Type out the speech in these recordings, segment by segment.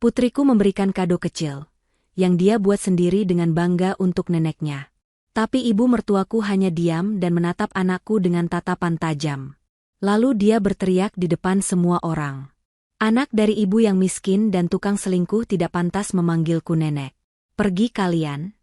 Putriku memberikan kado kecil, yang dia buat sendiri dengan bangga untuk neneknya. Tapi ibu mertuaku hanya diam dan menatap anakku dengan tatapan tajam. Lalu dia berteriak di depan semua orang. Anak dari ibu yang miskin dan tukang selingkuh tidak pantas memanggilku nenek. Pergi kalian.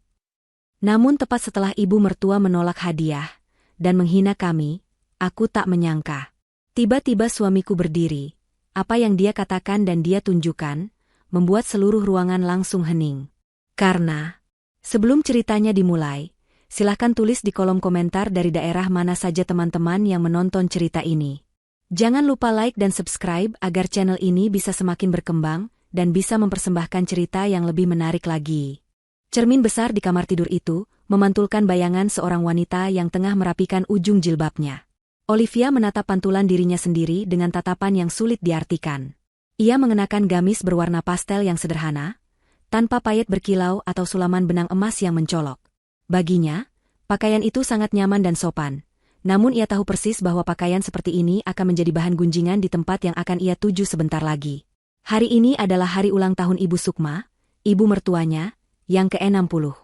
Namun tepat setelah ibu mertua menolak hadiah dan menghina kami, aku tak menyangka. Tiba-tiba suamiku berdiri. Apa yang dia katakan dan dia tunjukkan, membuat seluruh ruangan langsung hening. Karena, sebelum ceritanya dimulai, silahkan tulis di kolom komentar dari daerah mana saja teman-teman yang menonton cerita ini. Jangan lupa like dan subscribe agar channel ini bisa semakin berkembang dan bisa mempersembahkan cerita yang lebih menarik lagi. Cermin besar di kamar tidur itu memantulkan bayangan seorang wanita yang tengah merapikan ujung jilbabnya. Olivia menatap pantulan dirinya sendiri dengan tatapan yang sulit diartikan. Ia mengenakan gamis berwarna pastel yang sederhana, tanpa payet berkilau atau sulaman benang emas yang mencolok. Baginya, pakaian itu sangat nyaman dan sopan. Namun ia tahu persis bahwa pakaian seperti ini akan menjadi bahan gunjingan di tempat yang akan ia tuju sebentar lagi. Hari ini adalah hari ulang tahun Ibu Sukma, ibu mertuanya, yang ke-60.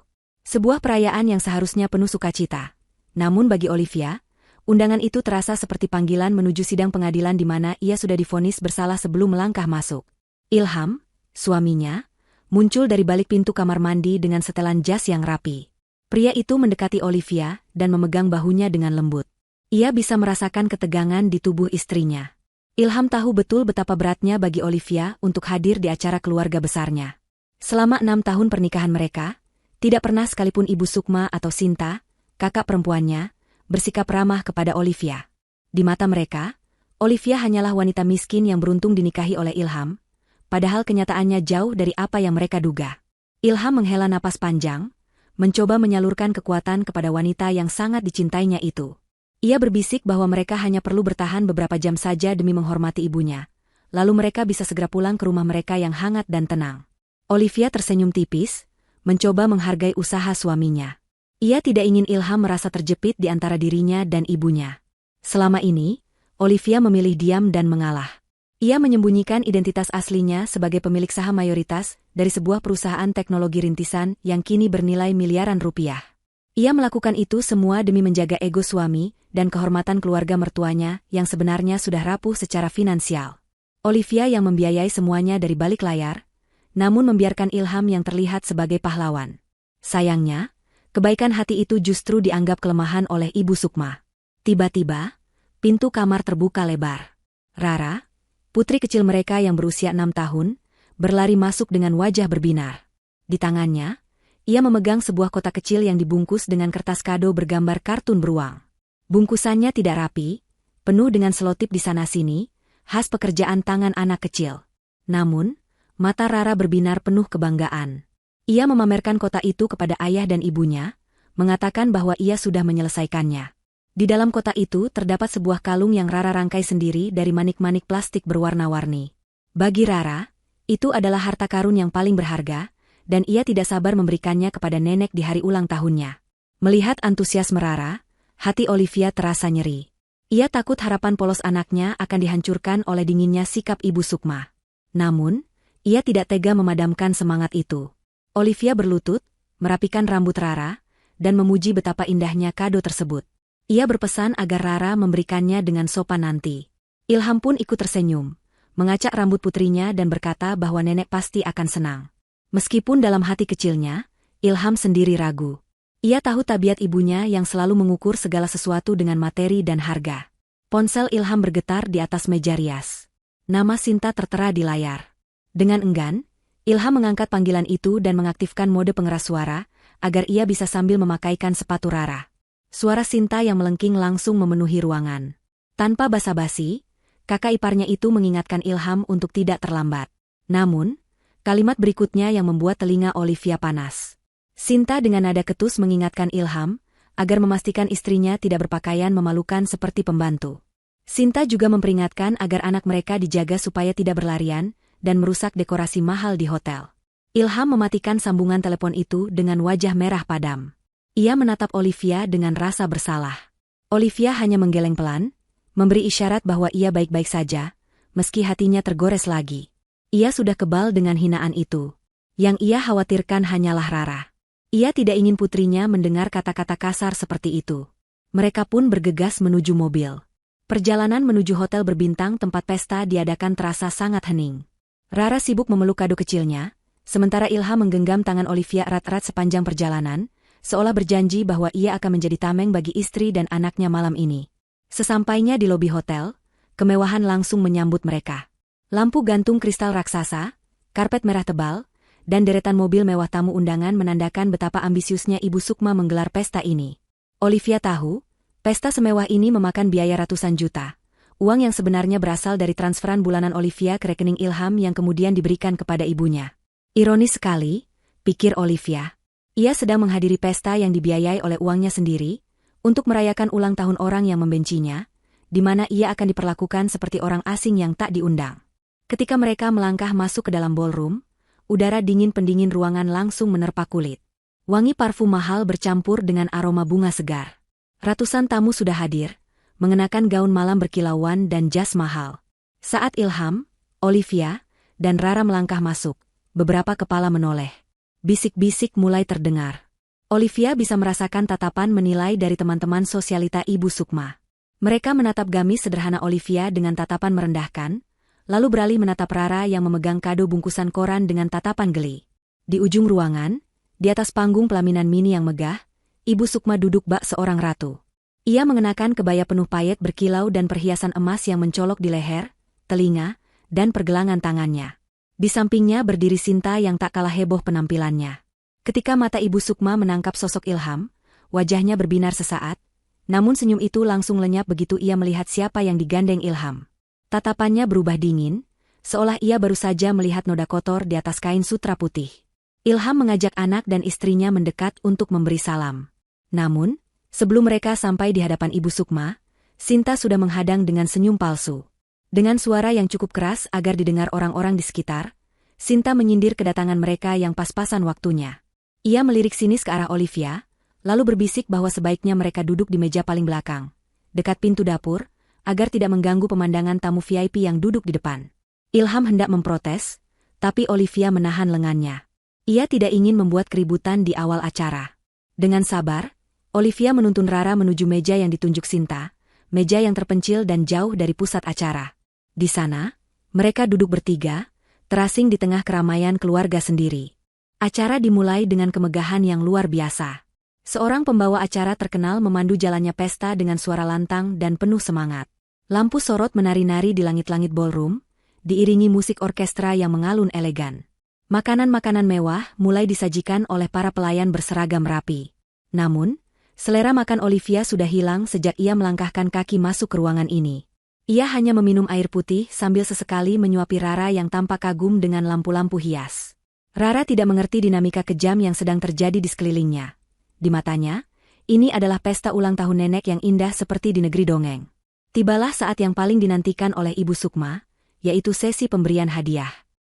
Sebuah perayaan yang seharusnya penuh sukacita. Namun bagi Olivia, undangan itu terasa seperti panggilan menuju sidang pengadilan di mana ia sudah divonis bersalah sebelum melangkah masuk. Ilham, suaminya, muncul dari balik pintu kamar mandi dengan setelan jas yang rapi. Pria itu mendekati Olivia dan memegang bahunya dengan lembut. Ia bisa merasakan ketegangan di tubuh istrinya. Ilham tahu betul betapa beratnya bagi Olivia untuk hadir di acara keluarga besarnya. Selama 6 tahun pernikahan mereka, tidak pernah sekalipun Ibu Sukma atau Sinta, kakak perempuannya, bersikap ramah kepada Olivia. Di mata mereka, Olivia hanyalah wanita miskin yang beruntung dinikahi oleh Ilham, padahal kenyataannya jauh dari apa yang mereka duga. Ilham menghela napas panjang, mencoba menyalurkan kekuatan kepada wanita yang sangat dicintainya itu. Ia berbisik bahwa mereka hanya perlu bertahan beberapa jam saja demi menghormati ibunya, lalu mereka bisa segera pulang ke rumah mereka yang hangat dan tenang. Olivia tersenyum tipis, mencoba menghargai usaha suaminya. Ia tidak ingin Ilham merasa terjepit di antara dirinya dan ibunya. Selama ini, Olivia memilih diam dan mengalah. Ia menyembunyikan identitas aslinya sebagai pemilik saham mayoritas dari sebuah perusahaan teknologi rintisan yang kini bernilai miliaran rupiah. Ia melakukan itu semua demi menjaga ego suami dan kehormatan keluarga mertuanya yang sebenarnya sudah rapuh secara finansial. Olivia yang membiayai semuanya dari balik layar, namun membiarkan Ilham yang terlihat sebagai pahlawan. Sayangnya, kebaikan hati itu justru dianggap kelemahan oleh Ibu Sukma. Tiba-tiba, pintu kamar terbuka lebar. Rara, putri kecil mereka yang berusia 6 tahun, berlari masuk dengan wajah berbinar. Di tangannya, ia memegang sebuah kotak kecil yang dibungkus dengan kertas kado bergambar kartun beruang. Bungkusannya tidak rapi, penuh dengan selotip di sana-sini, khas pekerjaan tangan anak kecil. Namun, mata Rara berbinar penuh kebanggaan. Ia memamerkan kotak itu kepada ayah dan ibunya, mengatakan bahwa ia sudah menyelesaikannya. Di dalam kotak itu terdapat sebuah kalung yang Rara rangkai sendiri dari manik-manik plastik berwarna-warni. Bagi Rara, itu adalah harta karun yang paling berharga, dan ia tidak sabar memberikannya kepada nenek di hari ulang tahunnya. Melihat antusiasme Rara, hati Olivia terasa nyeri. Ia takut harapan polos anaknya akan dihancurkan oleh dinginnya sikap Ibu Sukma. Namun, ia tidak tega memadamkan semangat itu. Olivia berlutut, merapikan rambut Rara, dan memuji betapa indahnya kado tersebut. Ia berpesan agar Rara memberikannya dengan sopan nanti. Ilham pun ikut tersenyum, mengacak rambut putrinya dan berkata bahwa nenek pasti akan senang. Meskipun dalam hati kecilnya, Ilham sendiri ragu. Ia tahu tabiat ibunya yang selalu mengukur segala sesuatu dengan materi dan harga. Ponsel Ilham bergetar di atas meja rias. Nama Sinta tertera di layar. Dengan enggan, Ilham mengangkat panggilan itu dan mengaktifkan mode pengeras suara, agar ia bisa sambil memakaikan sepatu Rara. Suara Sinta yang melengking langsung memenuhi ruangan. Tanpa basa-basi, kakak iparnya itu mengingatkan Ilham untuk tidak terlambat. Namun, kalimat berikutnya yang membuat telinga Olivia panas. Sinta dengan nada ketus mengingatkan Ilham, agar memastikan istrinya tidak berpakaian memalukan seperti pembantu. Sinta juga memperingatkan agar anak mereka dijaga supaya tidak berlarian, dan merusak dekorasi mahal di hotel. Ilham mematikan sambungan telepon itu dengan wajah merah padam. Ia menatap Olivia dengan rasa bersalah. Olivia hanya menggeleng pelan, memberi isyarat bahwa ia baik-baik saja, meski hatinya tergores lagi. Ia sudah kebal dengan hinaan itu. Yang ia khawatirkan hanyalah Rara. Ia tidak ingin putrinya mendengar kata-kata kasar seperti itu. Mereka pun bergegas menuju mobil. Perjalanan menuju hotel berbintang tempat pesta diadakan terasa sangat hening. Rara sibuk memeluk kado kecilnya, sementara Ilham menggenggam tangan Olivia erat-erat sepanjang perjalanan, seolah berjanji bahwa ia akan menjadi tameng bagi istri dan anaknya malam ini. Sesampainya di lobi hotel, kemewahan langsung menyambut mereka. Lampu gantung kristal raksasa, karpet merah tebal, dan deretan mobil mewah tamu undangan menandakan betapa ambisiusnya Ibu Sukma menggelar pesta ini. Olivia tahu, pesta semewah ini memakan biaya ratusan juta. Uang yang sebenarnya berasal dari transferan bulanan Olivia ke rekening Ilham yang kemudian diberikan kepada ibunya. Ironis sekali, pikir Olivia. Ia sedang menghadiri pesta yang dibiayai oleh uangnya sendiri, untuk merayakan ulang tahun orang yang membencinya, di mana ia akan diperlakukan seperti orang asing yang tak diundang. Ketika mereka melangkah masuk ke dalam ballroom, udara dingin pendingin ruangan langsung menerpa kulit. Wangi parfum mahal bercampur dengan aroma bunga segar. Ratusan tamu sudah hadir, mengenakan gaun malam berkilauan dan jas mahal. Saat Ilham, Olivia, dan Rara melangkah masuk, beberapa kepala menoleh. Bisik-bisik mulai terdengar. Olivia bisa merasakan tatapan menilai dari teman-teman sosialita Ibu Sukma. Mereka menatap gamis sederhana Olivia dengan tatapan merendahkan, lalu beralih menatap Rara yang memegang kado bungkusan koran dengan tatapan geli. Di ujung ruangan, di atas panggung pelaminan mini yang megah, Ibu Sukma duduk bak seorang ratu. Ia mengenakan kebaya penuh payet berkilau dan perhiasan emas yang mencolok di leher, telinga, dan pergelangan tangannya. Di sampingnya berdiri Sinta yang tak kalah heboh penampilannya. Ketika mata Ibu Sukma menangkap sosok Ilham, wajahnya berbinar sesaat, namun senyum itu langsung lenyap begitu ia melihat siapa yang digandeng Ilham. Tatapannya berubah dingin, seolah ia baru saja melihat noda kotor di atas kain sutra putih. Ilham mengajak anak dan istrinya mendekat untuk memberi salam. Namun, sebelum mereka sampai di hadapan Ibu Sukma, Sinta sudah menghadang dengan senyum palsu. Dengan suara yang cukup keras agar didengar orang-orang di sekitar, Sinta menyindir kedatangan mereka yang pas-pasan waktunya. Ia melirik sinis ke arah Olivia, lalu berbisik bahwa sebaiknya mereka duduk di meja paling belakang, dekat pintu dapur, agar tidak mengganggu pemandangan tamu VIP yang duduk di depan. Ilham hendak memprotes, tapi Olivia menahan lengannya. Ia tidak ingin membuat keributan di awal acara. Dengan sabar, Olivia menuntun Rara menuju meja yang ditunjuk Sinta, meja yang terpencil dan jauh dari pusat acara. Di sana, mereka duduk bertiga, terasing di tengah keramaian keluarga sendiri. Acara dimulai dengan kemegahan yang luar biasa. Seorang pembawa acara terkenal memandu jalannya pesta dengan suara lantang dan penuh semangat. Lampu sorot menari-nari di langit-langit ballroom, diiringi musik orkestra yang mengalun elegan. Makanan-makanan mewah mulai disajikan oleh para pelayan berseragam rapi. Namun, selera makan Olivia sudah hilang sejak ia melangkahkan kaki masuk ke ruangan ini. Ia hanya meminum air putih sambil sesekali menyuapi Rara yang tampak kagum dengan lampu-lampu hias. Rara tidak mengerti dinamika kejam yang sedang terjadi di sekelilingnya. Di matanya, ini adalah pesta ulang tahun nenek yang indah seperti di negeri dongeng. Tibalah saat yang paling dinantikan oleh Ibu Sukma, yaitu sesi pemberian hadiah.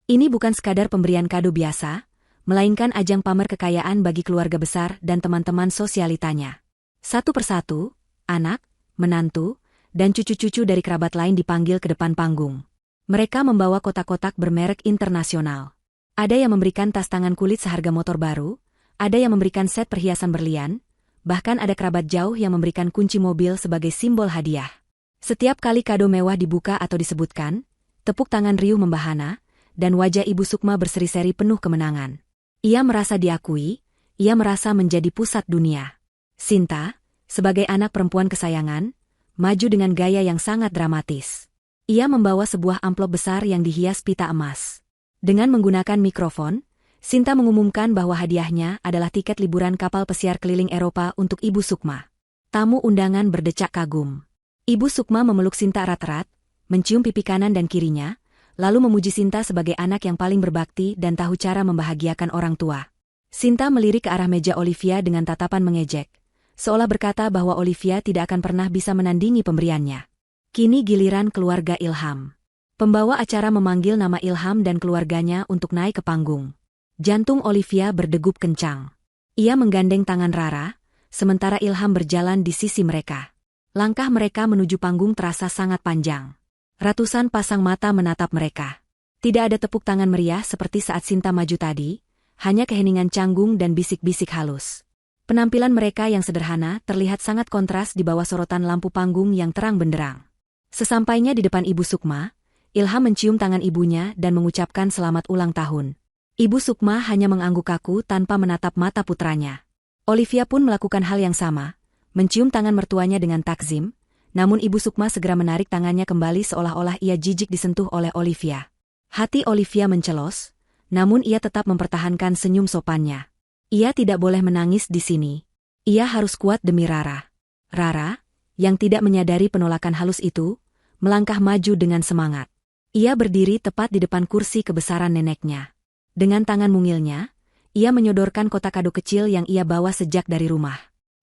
Ini bukan sekadar pemberian kado biasa, melainkan ajang pamer kekayaan bagi keluarga besar dan teman-teman sosialitanya. Satu persatu, anak, menantu, dan cucu-cucu dari kerabat lain dipanggil ke depan panggung. Mereka membawa kotak-kotak bermerek internasional. Ada yang memberikan tas tangan kulit seharga motor baru, ada yang memberikan set perhiasan berlian, bahkan ada kerabat jauh yang memberikan kunci mobil sebagai simbol hadiah. Setiap kali kado mewah dibuka atau disebutkan, tepuk tangan riuh membahana, dan wajah Ibu Sukma berseri-seri penuh kemenangan. Ia merasa diakui, ia merasa menjadi pusat dunia. Sinta, sebagai anak perempuan kesayangan, maju dengan gaya yang sangat dramatis. Ia membawa sebuah amplop besar yang dihias pita emas. Dengan menggunakan mikrofon, Sinta mengumumkan bahwa hadiahnya adalah tiket liburan kapal pesiar keliling Eropa untuk Ibu Sukma. Tamu undangan berdecak kagum. Ibu Sukma memeluk Sinta erat-erat, mencium pipi kanan dan kirinya, lalu memuji Sinta sebagai anak yang paling berbakti dan tahu cara membahagiakan orang tua. Sinta melirik ke arah meja Olivia dengan tatapan mengejek, seolah berkata bahwa Olivia tidak akan pernah bisa menandingi pemberiannya. Kini giliran keluarga Ilham. Pembawa acara memanggil nama Ilham dan keluarganya untuk naik ke panggung. Jantung Olivia berdegup kencang. Ia menggandeng tangan Rara, sementara Ilham berjalan di sisi mereka. Langkah mereka menuju panggung terasa sangat panjang. Ratusan pasang mata menatap mereka. Tidak ada tepuk tangan meriah seperti saat Sinta maju tadi, hanya keheningan canggung dan bisik-bisik halus. Penampilan mereka yang sederhana terlihat sangat kontras di bawah sorotan lampu panggung yang terang benderang. Sesampainya di depan Ibu Sukma, Ilham mencium tangan ibunya dan mengucapkan selamat ulang tahun. Ibu Sukma hanya mengangguk kaku tanpa menatap mata putranya. Olivia pun melakukan hal yang sama, mencium tangan mertuanya dengan takzim, namun Ibu Sukma segera menarik tangannya kembali seolah-olah ia jijik disentuh oleh Olivia. Hati Olivia mencelos, namun ia tetap mempertahankan senyum sopannya. Ia tidak boleh menangis di sini. Ia harus kuat demi Rara. Rara, yang tidak menyadari penolakan halus itu, melangkah maju dengan semangat. Ia berdiri tepat di depan kursi kebesaran neneknya. Dengan tangan mungilnya, ia menyodorkan kotak kado kecil yang ia bawa sejak dari rumah.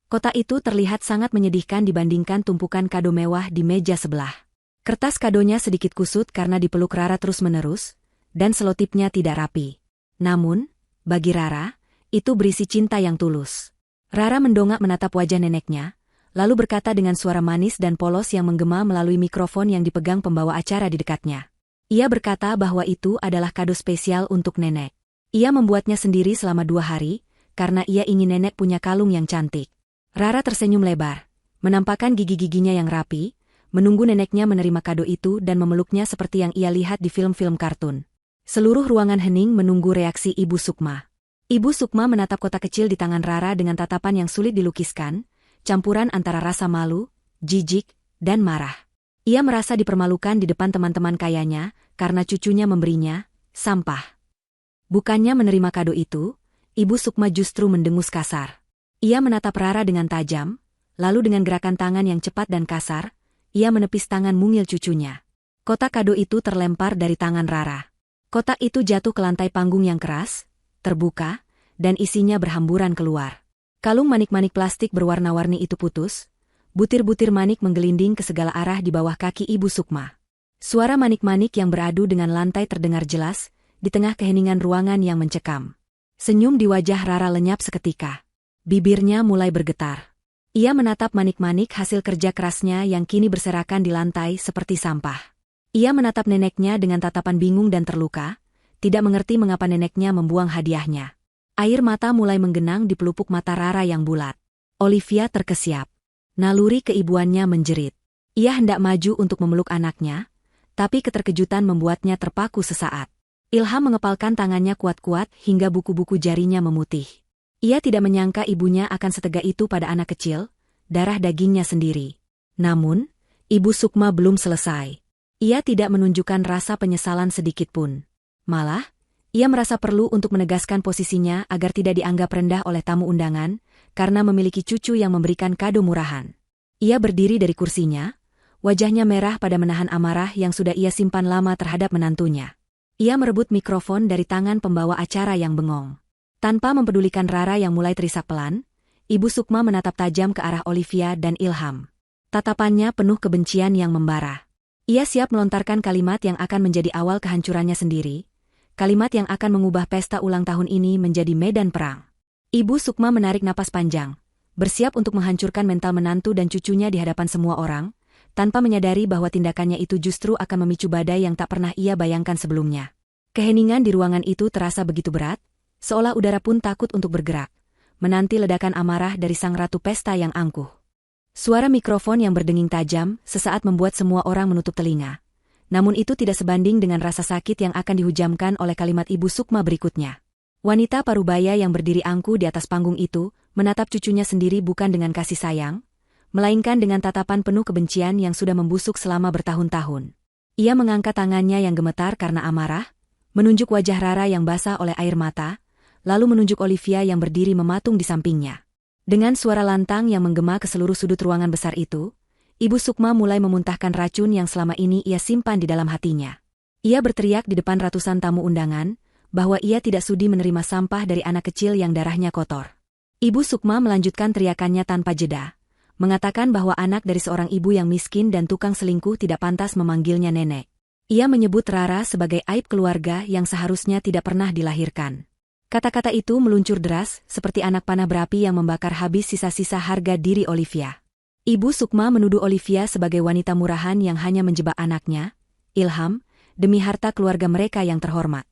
Kotak itu terlihat sangat menyedihkan dibandingkan tumpukan kado mewah di meja sebelah. Kertas kadonya sedikit kusut karena dipeluk Rara terus-menerus, dan selotipnya tidak rapi. Namun, bagi Rara, itu berisi cinta yang tulus. Rara mendongak menatap wajah neneknya, lalu berkata dengan suara manis dan polos yang menggema melalui mikrofon yang dipegang pembawa acara di dekatnya. Ia berkata bahwa itu adalah kado spesial untuk nenek. Ia membuatnya sendiri selama 2 hari, karena ia ingin nenek punya kalung yang cantik. Rara tersenyum lebar, menampakkan gigi-giginya yang rapi, menunggu neneknya menerima kado itu dan memeluknya seperti yang ia lihat di film-film kartun. Seluruh ruangan hening menunggu reaksi Ibu Sukma. Ibu Sukma menatap kotak kecil di tangan Rara dengan tatapan yang sulit dilukiskan, campuran antara rasa malu, jijik, dan marah. Ia merasa dipermalukan di depan teman-teman kayanya, karena cucunya memberinya sampah. Bukannya menerima kado itu, Ibu Sukma justru mendengus kasar. Ia menatap Rara dengan tajam, lalu dengan gerakan tangan yang cepat dan kasar, ia menepis tangan mungil cucunya. Kotak kado itu terlempar dari tangan Rara. Kotak itu jatuh ke lantai panggung yang keras, terbuka, dan isinya berhamburan keluar. Kalung manik-manik plastik berwarna-warni itu putus, butir-butir manik menggelinding ke segala arah di bawah kaki Ibu Sukma. Suara manik-manik yang beradu dengan lantai terdengar jelas, di tengah keheningan ruangan yang mencekam. Senyum di wajah Rara lenyap seketika. Bibirnya mulai bergetar. Ia menatap manik-manik hasil kerja kerasnya yang kini berserakan di lantai seperti sampah. Ia menatap neneknya dengan tatapan bingung dan terluka, tidak mengerti mengapa neneknya membuang hadiahnya. Air mata mulai menggenang di pelupuk mata Rara yang bulat. Olivia terkesiap. Naluri keibuannya menjerit. Ia hendak maju untuk memeluk anaknya, tapi keterkejutan membuatnya terpaku sesaat. Ilham mengepalkan tangannya kuat-kuat hingga buku-buku jarinya memutih. Ia tidak menyangka ibunya akan setega itu pada anak kecil, darah dagingnya sendiri. Namun, Ibu Sukma belum selesai. Ia tidak menunjukkan rasa penyesalan sedikitpun. Malah, ia merasa perlu untuk menegaskan posisinya agar tidak dianggap rendah oleh tamu undangan, karena memiliki cucu yang memberikan kado murahan. Ia berdiri dari kursinya, wajahnya merah pada menahan amarah yang sudah ia simpan lama terhadap menantunya. Ia merebut mikrofon dari tangan pembawa acara yang bengong. Tanpa mempedulikan Rara yang mulai terisak pelan, Ibu Sukma menatap tajam ke arah Olivia dan Ilham. Tatapannya penuh kebencian yang membara. Ia siap melontarkan kalimat yang akan menjadi awal kehancurannya sendiri, kalimat yang akan mengubah pesta ulang tahun ini menjadi medan perang. Ibu Sukma menarik napas panjang, bersiap untuk menghancurkan mental menantu dan cucunya di hadapan semua orang, tanpa menyadari bahwa tindakannya itu justru akan memicu badai yang tak pernah ia bayangkan sebelumnya. Keheningan di ruangan itu terasa begitu berat, seolah udara pun takut untuk bergerak, menanti ledakan amarah dari sang ratu pesta yang angkuh. Suara mikrofon yang berdenging tajam sesaat membuat semua orang menutup telinga. Namun itu tidak sebanding dengan rasa sakit yang akan dihujamkan oleh kalimat Ibu Sukma berikutnya. Wanita parubaya yang berdiri angkuh di atas panggung itu, menatap cucunya sendiri bukan dengan kasih sayang, melainkan dengan tatapan penuh kebencian yang sudah membusuk selama bertahun-tahun. Ia mengangkat tangannya yang gemetar karena amarah, menunjuk wajah Rara yang basah oleh air mata, lalu menunjuk Olivia yang berdiri mematung di sampingnya. Dengan suara lantang yang menggema ke seluruh sudut ruangan besar itu, Ibu Sukma mulai memuntahkan racun yang selama ini ia simpan di dalam hatinya. Ia berteriak di depan ratusan tamu undangan, bahwa ia tidak sudi menerima sampah dari anak kecil yang darahnya kotor. Ibu Sukma melanjutkan teriakannya tanpa jeda, mengatakan bahwa anak dari seorang ibu yang miskin dan tukang selingkuh tidak pantas memanggilnya nenek. Ia menyebut Rara sebagai aib keluarga yang seharusnya tidak pernah dilahirkan. Kata-kata itu meluncur deras, seperti anak panah berapi yang membakar habis sisa-sisa harga diri Olivia. Ibu Sukma menuduh Olivia sebagai wanita murahan yang hanya menjebak anaknya, Ilham, demi harta keluarga mereka yang terhormat.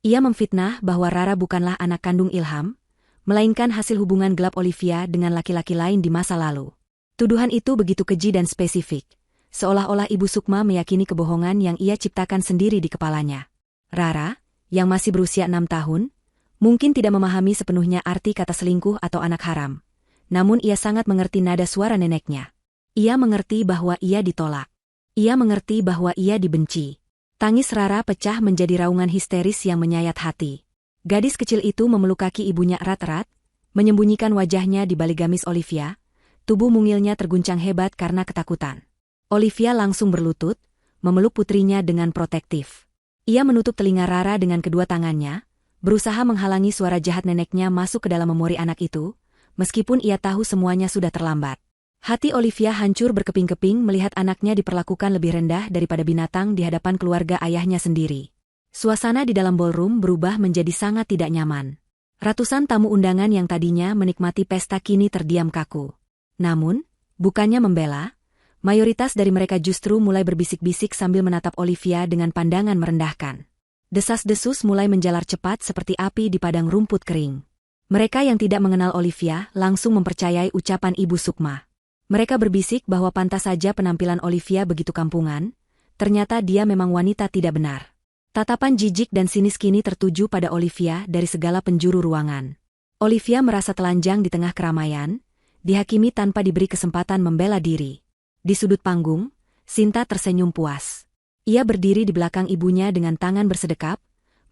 Ia memfitnah bahwa Rara bukanlah anak kandung Ilham, melainkan hasil hubungan gelap Olivia dengan laki-laki lain di masa lalu. Tuduhan itu begitu keji dan spesifik, seolah-olah Ibu Sukma meyakini kebohongan yang ia ciptakan sendiri di kepalanya. Rara, yang masih berusia 6 tahun, mungkin tidak memahami sepenuhnya arti kata selingkuh atau anak haram. Namun ia sangat mengerti nada suara neneknya. Ia mengerti bahwa ia ditolak. Ia mengerti bahwa ia dibenci. Tangis Rara pecah menjadi raungan histeris yang menyayat hati. Gadis kecil itu memeluk kaki ibunya erat-erat, menyembunyikan wajahnya di balik gamis Olivia, tubuh mungilnya terguncang hebat karena ketakutan. Olivia langsung berlutut, memeluk putrinya dengan protektif. Ia menutup telinga Rara dengan kedua tangannya, berusaha menghalangi suara jahat neneknya masuk ke dalam memori anak itu, meskipun ia tahu semuanya sudah terlambat. Hati Olivia hancur berkeping-keping melihat anaknya diperlakukan lebih rendah daripada binatang di hadapan keluarga ayahnya sendiri. Suasana di dalam ballroom berubah menjadi sangat tidak nyaman. Ratusan tamu undangan yang tadinya menikmati pesta kini terdiam kaku. Namun, bukannya membela, mayoritas dari mereka justru mulai berbisik-bisik sambil menatap Olivia dengan pandangan merendahkan. Desas-desus mulai menjalar cepat seperti api di padang rumput kering. Mereka yang tidak mengenal Olivia langsung mempercayai ucapan Ibu Sukma. Mereka berbisik bahwa pantas saja penampilan Olivia begitu kampungan, ternyata dia memang wanita tidak benar. Tatapan jijik dan sinis kini tertuju pada Olivia dari segala penjuru ruangan. Olivia merasa telanjang di tengah keramaian, dihakimi tanpa diberi kesempatan membela diri. Di sudut panggung, Sinta tersenyum puas. Ia berdiri di belakang ibunya dengan tangan bersedekap,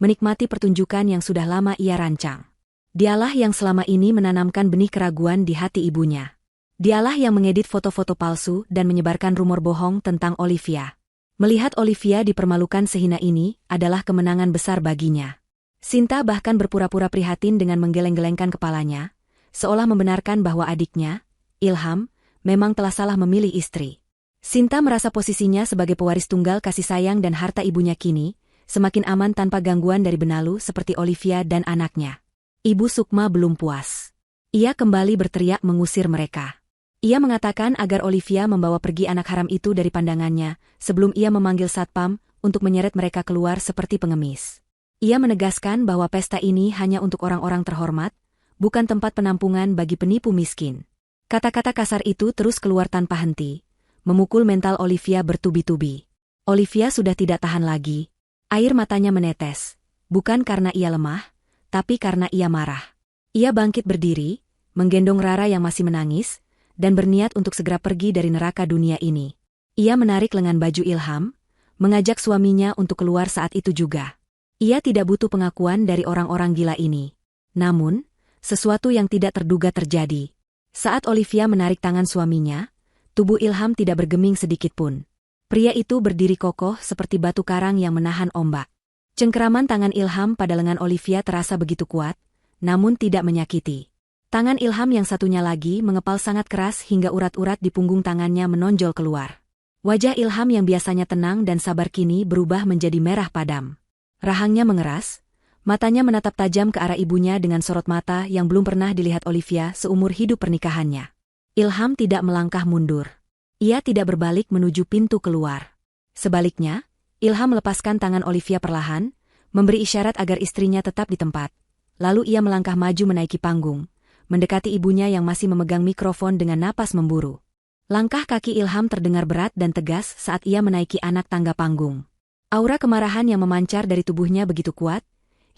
menikmati pertunjukan yang sudah lama ia rancang. Dialah yang selama ini menanamkan benih keraguan di hati ibunya. Dialah yang mengedit foto-foto palsu dan menyebarkan rumor bohong tentang Olivia. Melihat Olivia dipermalukan sehina ini adalah kemenangan besar baginya. Sinta bahkan berpura-pura prihatin dengan menggeleng-gelengkan kepalanya, seolah membenarkan bahwa adiknya, Ilham, memang telah salah memilih istri. Sinta merasa posisinya sebagai pewaris tunggal kasih sayang dan harta ibunya kini, semakin aman tanpa gangguan dari benalu seperti Olivia dan anaknya. Ibu Sukma belum puas. Ia kembali berteriak mengusir mereka. Ia mengatakan agar Olivia membawa pergi anak haram itu dari pandangannya, sebelum ia memanggil satpam untuk menyeret mereka keluar seperti pengemis. Ia menegaskan bahwa pesta ini hanya untuk orang-orang terhormat, bukan tempat penampungan bagi penipu miskin. Kata-kata kasar itu terus keluar tanpa henti, memukul mental Olivia bertubi-tubi. Olivia sudah tidak tahan lagi. Air matanya menetes, bukan karena ia lemah, tapi karena ia marah. Ia bangkit berdiri, menggendong Rara yang masih menangis, dan berniat untuk segera pergi dari neraka dunia ini. Ia menarik lengan baju Ilham, mengajak suaminya untuk keluar saat itu juga. Ia tidak butuh pengakuan dari orang-orang gila ini. Namun, sesuatu yang tidak terduga terjadi. Saat Olivia menarik tangan suaminya, tubuh Ilham tidak bergeming sedikitpun. Pria itu berdiri kokoh seperti batu karang yang menahan ombak. Cengkeraman tangan Ilham pada lengan Olivia terasa begitu kuat, namun tidak menyakiti. Tangan Ilham yang satunya lagi mengepal sangat keras hingga urat-urat di punggung tangannya menonjol keluar. Wajah Ilham yang biasanya tenang dan sabar kini berubah menjadi merah padam. Rahangnya mengeras, matanya menatap tajam ke arah ibunya dengan sorot mata yang belum pernah dilihat Olivia seumur hidup pernikahannya. Ilham tidak melangkah mundur. Ia tidak berbalik menuju pintu keluar. Sebaliknya, Ilham melepaskan tangan Olivia perlahan, memberi isyarat agar istrinya tetap di tempat. Lalu ia melangkah maju menaiki panggung, mendekati ibunya yang masih memegang mikrofon dengan napas memburu. Langkah kaki Ilham terdengar berat dan tegas saat ia menaiki anak tangga panggung. Aura kemarahan yang memancar dari tubuhnya begitu kuat,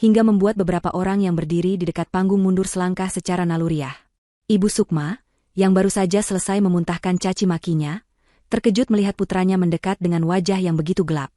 hingga membuat beberapa orang yang berdiri di dekat panggung mundur selangkah secara naluriah. Ibu Sukma, yang baru saja selesai memuntahkan caci makinya, terkejut melihat putranya mendekat dengan wajah yang begitu gelap.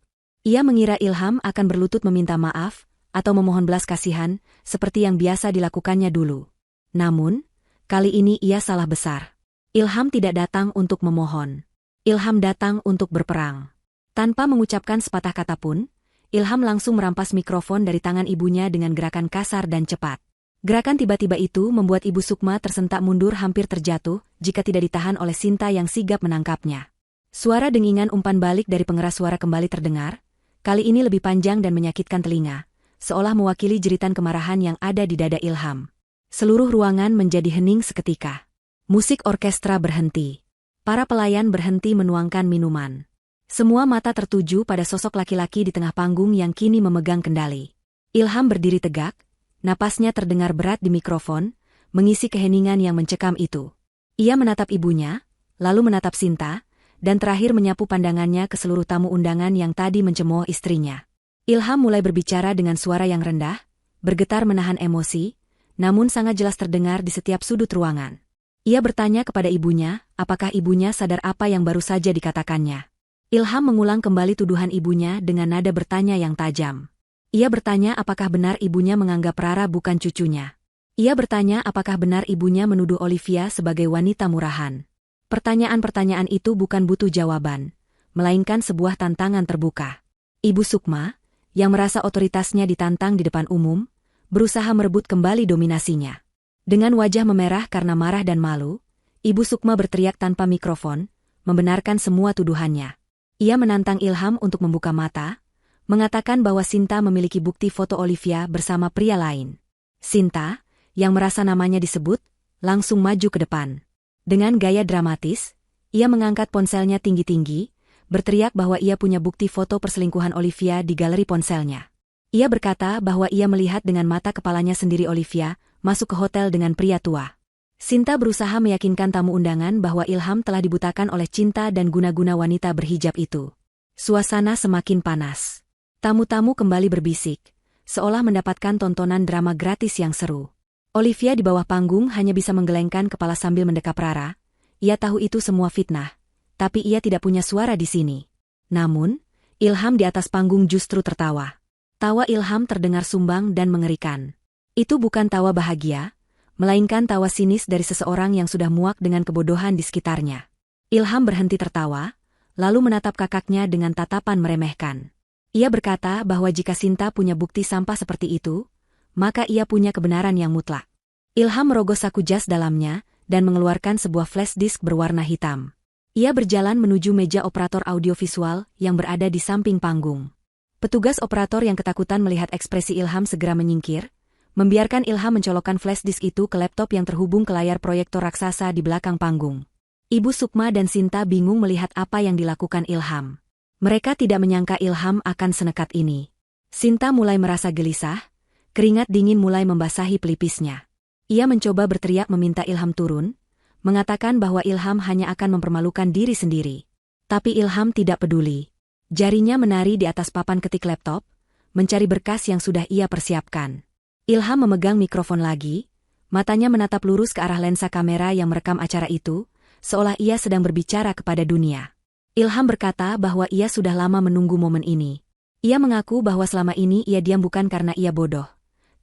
Ia mengira Ilham akan berlutut meminta maaf, atau memohon belas kasihan, seperti yang biasa dilakukannya dulu. Namun, kali ini ia salah besar. Ilham tidak datang untuk memohon. Ilham datang untuk berperang. Tanpa mengucapkan sepatah kata pun, Ilham langsung merampas mikrofon dari tangan ibunya dengan gerakan kasar dan cepat. Gerakan tiba-tiba itu membuat Ibu Sukma tersentak mundur hampir terjatuh jika tidak ditahan oleh Sinta yang sigap menangkapnya. Suara dengingan umpan balik dari pengeras suara kembali terdengar, kali ini lebih panjang dan menyakitkan telinga, seolah mewakili jeritan kemarahan yang ada di dada Ilham. Seluruh ruangan menjadi hening seketika. Musik orkestra berhenti. Para pelayan berhenti menuangkan minuman. Semua mata tertuju pada sosok laki-laki di tengah panggung yang kini memegang kendali. Ilham berdiri tegak, napasnya terdengar berat di mikrofon, mengisi keheningan yang mencekam itu. Ia menatap ibunya, lalu menatap Sinta, dan terakhir menyapu pandangannya ke seluruh tamu undangan yang tadi mencemooh istrinya. Ilham mulai berbicara dengan suara yang rendah, bergetar menahan emosi, namun sangat jelas terdengar di setiap sudut ruangan. Ia bertanya kepada ibunya, apakah ibunya sadar apa yang baru saja dikatakannya. Ilham mengulang kembali tuduhan ibunya dengan nada bertanya yang tajam. Ia bertanya apakah benar ibunya menganggap Rara bukan cucunya. Ia bertanya apakah benar ibunya menuduh Olivia sebagai wanita murahan. Pertanyaan-pertanyaan itu bukan butuh jawaban, melainkan sebuah tantangan terbuka. Ibu Sukma, yang merasa otoritasnya ditantang di depan umum, berusaha merebut kembali dominasinya. Dengan wajah memerah karena marah dan malu, Ibu Sukma berteriak tanpa mikrofon, membenarkan semua tuduhannya. Ia menantang Ilham untuk membuka mata, mengatakan bahwa Sinta memiliki bukti foto Olivia bersama pria lain. Sinta, yang merasa namanya disebut, langsung maju ke depan. Dengan gaya dramatis, ia mengangkat ponselnya tinggi-tinggi, berteriak bahwa ia punya bukti foto perselingkuhan Olivia di galeri ponselnya. Ia berkata bahwa ia melihat dengan mata kepalanya sendiri Olivia masuk ke hotel dengan pria tua. Sinta berusaha meyakinkan tamu undangan bahwa Ilham telah dibutakan oleh cinta dan guna-guna wanita berhijab itu. Suasana semakin panas. Tamu-tamu kembali berbisik, seolah mendapatkan tontonan drama gratis yang seru. Olivia di bawah panggung hanya bisa menggelengkan kepala sambil mendekap Rara. Ia tahu itu semua fitnah, tapi ia tidak punya suara di sini. Namun, Ilham di atas panggung justru tertawa. Tawa Ilham terdengar sumbang dan mengerikan. Itu bukan tawa bahagia, melainkan tawa sinis dari seseorang yang sudah muak dengan kebodohan di sekitarnya. Ilham berhenti tertawa, lalu menatap kakaknya dengan tatapan meremehkan. Ia berkata bahwa jika Sinta punya bukti sampah seperti itu, maka ia punya kebenaran yang mutlak. Ilham merogoh saku jas dalamnya dan mengeluarkan sebuah flash disk berwarna hitam. Ia berjalan menuju meja operator audiovisual yang berada di samping panggung. Petugas operator yang ketakutan melihat ekspresi Ilham segera menyingkir, membiarkan Ilham mencolokkan flash disk itu ke laptop yang terhubung ke layar proyektor raksasa di belakang panggung. Ibu Sukma dan Sinta bingung melihat apa yang dilakukan Ilham. Mereka tidak menyangka Ilham akan senekat ini. Sinta mulai merasa gelisah, keringat dingin mulai membasahi pelipisnya. Ia mencoba berteriak meminta Ilham turun, mengatakan bahwa Ilham hanya akan mempermalukan diri sendiri. Tapi Ilham tidak peduli. Jarinya menari di atas papan ketik laptop, mencari berkas yang sudah ia persiapkan. Ilham memegang mikrofon lagi, matanya menatap lurus ke arah lensa kamera yang merekam acara itu, seolah ia sedang berbicara kepada dunia. Ilham berkata bahwa ia sudah lama menunggu momen ini. Ia mengaku bahwa selama ini ia diam bukan karena ia bodoh,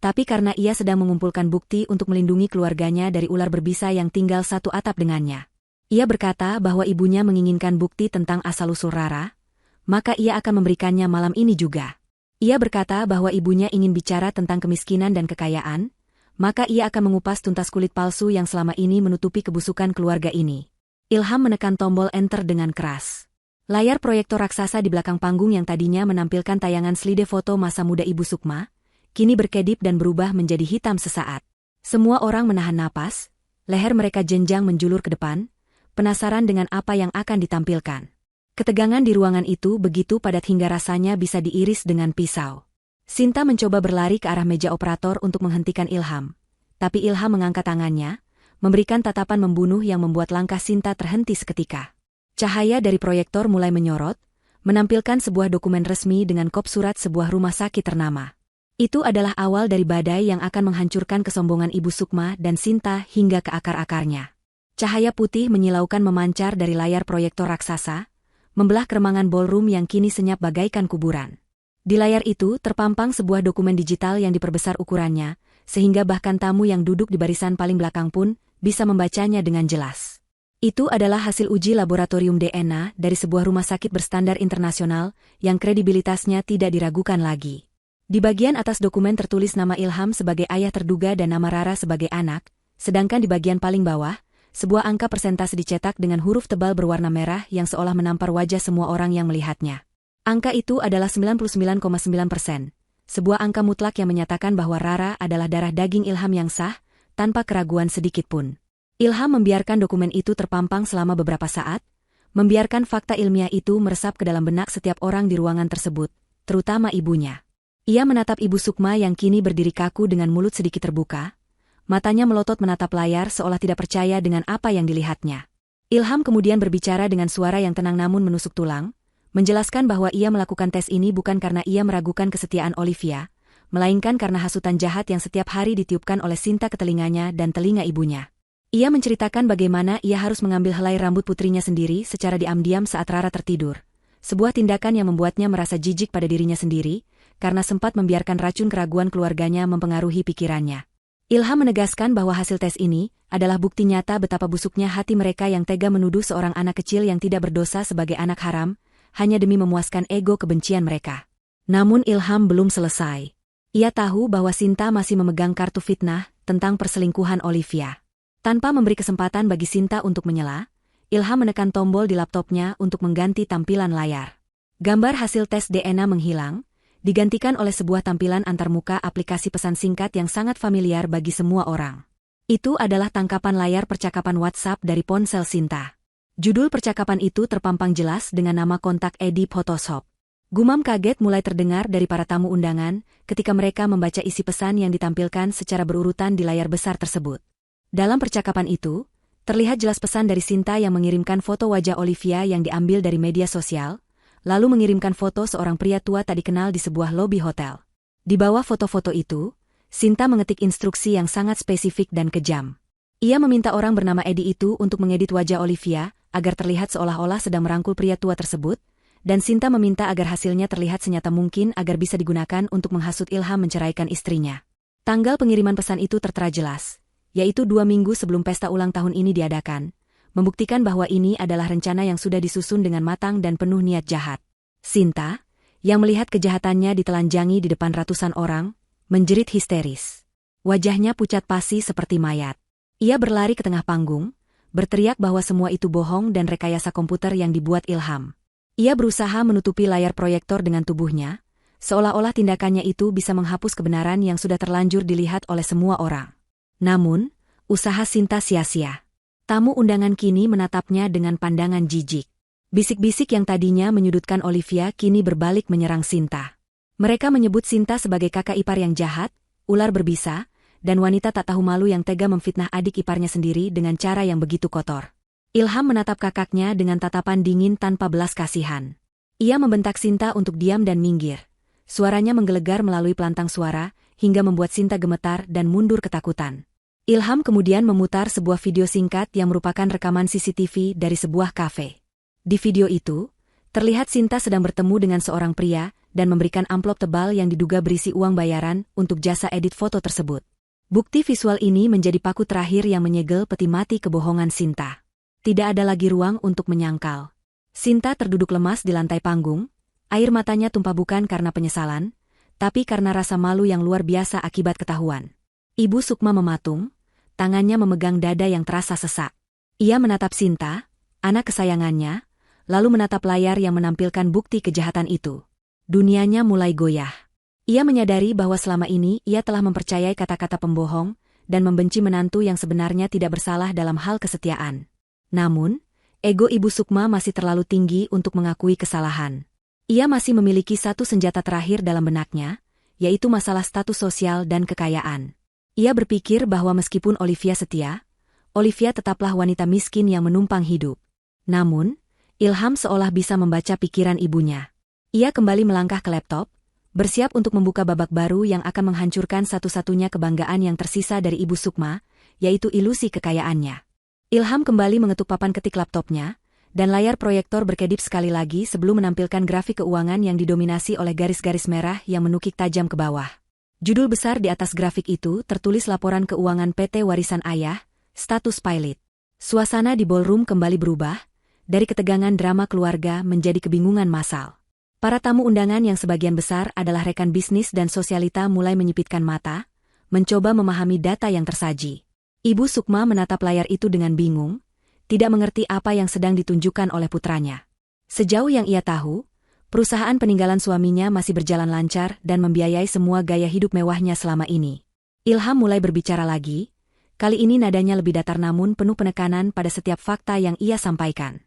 tapi karena ia sedang mengumpulkan bukti untuk melindungi keluarganya dari ular berbisa yang tinggal satu atap dengannya. Ia berkata bahwa ibunya menginginkan bukti tentang asal-usul Rara, maka ia akan memberikannya malam ini juga. Ia berkata bahwa ibunya ingin bicara tentang kemiskinan dan kekayaan, maka ia akan mengupas tuntas kulit palsu yang selama ini menutupi kebusukan keluarga ini. Ilham menekan tombol enter dengan keras. Layar proyektor raksasa di belakang panggung yang tadinya menampilkan tayangan slide foto masa muda Ibu Sukma, kini berkedip dan berubah menjadi hitam sesaat. Semua orang menahan napas, leher mereka jenjang menjulur ke depan, penasaran dengan apa yang akan ditampilkan. Ketegangan di ruangan itu begitu padat hingga rasanya bisa diiris dengan pisau. Sinta mencoba berlari ke arah meja operator untuk menghentikan Ilham, tapi Ilham mengangkat tangannya, memberikan tatapan membunuh yang membuat langkah Sinta terhenti seketika. Cahaya dari proyektor mulai menyorot, menampilkan sebuah dokumen resmi dengan kop surat sebuah rumah sakit ternama. Itu adalah awal dari badai yang akan menghancurkan kesombongan Ibu Sukma dan Sinta hingga ke akar-akarnya. Cahaya putih menyilaukan memancar dari layar proyektor raksasa, membelah keremangan ballroom yang kini senyap bagaikan kuburan. Di layar itu terpampang sebuah dokumen digital yang diperbesar ukurannya, sehingga bahkan tamu yang duduk di barisan paling belakang pun bisa membacanya dengan jelas. Itu adalah hasil uji laboratorium DNA dari sebuah rumah sakit berstandar internasional yang kredibilitasnya tidak diragukan lagi. Di bagian atas dokumen tertulis nama Ilham sebagai ayah terduga dan nama Rara sebagai anak, sedangkan di bagian paling bawah, sebuah angka persentase dicetak dengan huruf tebal berwarna merah yang seolah menampar wajah semua orang yang melihatnya. Angka itu adalah 99,9%, sebuah angka mutlak yang menyatakan bahwa Rara adalah darah daging Ilham yang sah, tanpa keraguan sedikit pun. Ilham membiarkan dokumen itu terpampang selama beberapa saat, membiarkan fakta ilmiah itu meresap ke dalam benak setiap orang di ruangan tersebut, terutama ibunya. Ia menatap Ibu Sukma yang kini berdiri kaku dengan mulut sedikit terbuka, matanya melotot menatap layar seolah tidak percaya dengan apa yang dilihatnya. Ilham kemudian berbicara dengan suara yang tenang namun menusuk tulang, menjelaskan bahwa ia melakukan tes ini bukan karena ia meragukan kesetiaan Olivia, melainkan karena hasutan jahat yang setiap hari ditiupkan oleh Sinta ke telinganya dan telinga ibunya. Ia menceritakan bagaimana ia harus mengambil helai rambut putrinya sendiri secara diam-diam saat Rara tertidur, sebuah tindakan yang membuatnya merasa jijik pada dirinya sendiri, karena sempat membiarkan racun keraguan keluarganya mempengaruhi pikirannya. Ilham menegaskan bahwa hasil tes ini adalah bukti nyata betapa busuknya hati mereka yang tega menuduh seorang anak kecil yang tidak berdosa sebagai anak haram, hanya demi memuaskan ego kebencian mereka. Namun Ilham belum selesai. Ia tahu bahwa Sinta masih memegang kartu fitnah tentang perselingkuhan Olivia. Tanpa memberi kesempatan bagi Sinta untuk menyela, Ilham menekan tombol di laptopnya untuk mengganti tampilan layar. Gambar hasil tes DNA menghilang, digantikan oleh sebuah tampilan antarmuka aplikasi pesan singkat yang sangat familiar bagi semua orang. Itu adalah tangkapan layar percakapan WhatsApp dari ponsel Sinta. Judul percakapan itu terpampang jelas dengan nama kontak Edi Photoshop. Gumam kaget mulai terdengar dari para tamu undangan ketika mereka membaca isi pesan yang ditampilkan secara berurutan di layar besar tersebut. Dalam percakapan itu, terlihat jelas pesan dari Sinta yang mengirimkan foto wajah Olivia yang diambil dari media sosial, lalu mengirimkan foto seorang pria tua tak dikenal di sebuah lobi hotel. Di bawah foto-foto itu, Sinta mengetik instruksi yang sangat spesifik dan kejam. Ia meminta orang bernama Edi itu untuk mengedit wajah Olivia agar terlihat seolah-olah sedang merangkul pria tua tersebut, dan Sinta meminta agar hasilnya terlihat senyata mungkin agar bisa digunakan untuk menghasut Ilham menceraikan istrinya. Tanggal pengiriman pesan itu tertera jelas, yaitu 2 minggu sebelum pesta ulang tahun ini diadakan, membuktikan bahwa ini adalah rencana yang sudah disusun dengan matang dan penuh niat jahat. Sinta, yang melihat kejahatannya ditelanjangi di depan ratusan orang, menjerit histeris. Wajahnya pucat pasi seperti mayat. Ia berlari ke tengah panggung, berteriak bahwa semua itu bohong dan rekayasa komputer yang dibuat Ilham. Ia berusaha menutupi layar proyektor dengan tubuhnya, seolah-olah tindakannya itu bisa menghapus kebenaran yang sudah terlanjur dilihat oleh semua orang. Namun, usaha Sinta sia-sia. Tamu undangan kini menatapnya dengan pandangan jijik. Bisik-bisik yang tadinya menyudutkan Olivia kini berbalik menyerang Sinta. Mereka menyebut Sinta sebagai kakak ipar yang jahat, ular berbisa, dan wanita tak tahu malu yang tega memfitnah adik iparnya sendiri dengan cara yang begitu kotor. Ilham menatap kakaknya dengan tatapan dingin tanpa belas kasihan. Ia membentak Sinta untuk diam dan minggir. Suaranya menggelegar melalui pelantang suara, hingga membuat Sinta gemetar dan mundur ketakutan. Ilham kemudian memutar sebuah video singkat yang merupakan rekaman CCTV dari sebuah kafe. Di video itu, terlihat Sinta sedang bertemu dengan seorang pria dan memberikan amplop tebal yang diduga berisi uang bayaran untuk jasa edit foto tersebut. Bukti visual ini menjadi paku terakhir yang menyegel peti mati kebohongan Sinta. Tidak ada lagi ruang untuk menyangkal. Sinta terduduk lemas di lantai panggung, air matanya tumpah bukan karena penyesalan, tapi karena rasa malu yang luar biasa akibat ketahuan. Ibu Sukma mematung, tangannya memegang dada yang terasa sesak. Ia menatap Sinta, anak kesayangannya, lalu menatap layar yang menampilkan bukti kejahatan itu. Dunianya mulai goyah. Ia menyadari bahwa selama ini ia telah mempercayai kata-kata pembohong dan membenci menantu yang sebenarnya tidak bersalah dalam hal kesetiaan. Namun, ego Ibu Sukma masih terlalu tinggi untuk mengakui kesalahan. Ia masih memiliki satu senjata terakhir dalam benaknya, yaitu masalah status sosial dan kekayaan. Ia berpikir bahwa meskipun Olivia setia, Olivia tetaplah wanita miskin yang menumpang hidup. Namun, Ilham seolah bisa membaca pikiran ibunya. Ia kembali melangkah ke laptop, bersiap untuk membuka babak baru yang akan menghancurkan satu-satunya kebanggaan yang tersisa dari Ibu Sukma, yaitu ilusi kekayaannya. Ilham kembali mengetuk papan ketik laptopnya, dan layar proyektor berkedip sekali lagi sebelum menampilkan grafik keuangan yang didominasi oleh garis-garis merah yang menukik tajam ke bawah. Judul besar di atas grafik itu tertulis laporan keuangan PT Warisan Ayah, status pilot. Suasana di ballroom kembali berubah, dari ketegangan drama keluarga menjadi kebingungan massal. Para tamu undangan yang sebagian besar adalah rekan bisnis dan sosialita mulai menyipitkan mata, mencoba memahami data yang tersaji. Ibu Sukma menatap layar itu dengan bingung, tidak mengerti apa yang sedang ditunjukkan oleh putranya. Sejauh yang ia tahu, perusahaan peninggalan suaminya masih berjalan lancar dan membiayai semua gaya hidup mewahnya selama ini. Ilham mulai berbicara lagi, kali ini nadanya lebih datar namun penuh penekanan pada setiap fakta yang ia sampaikan.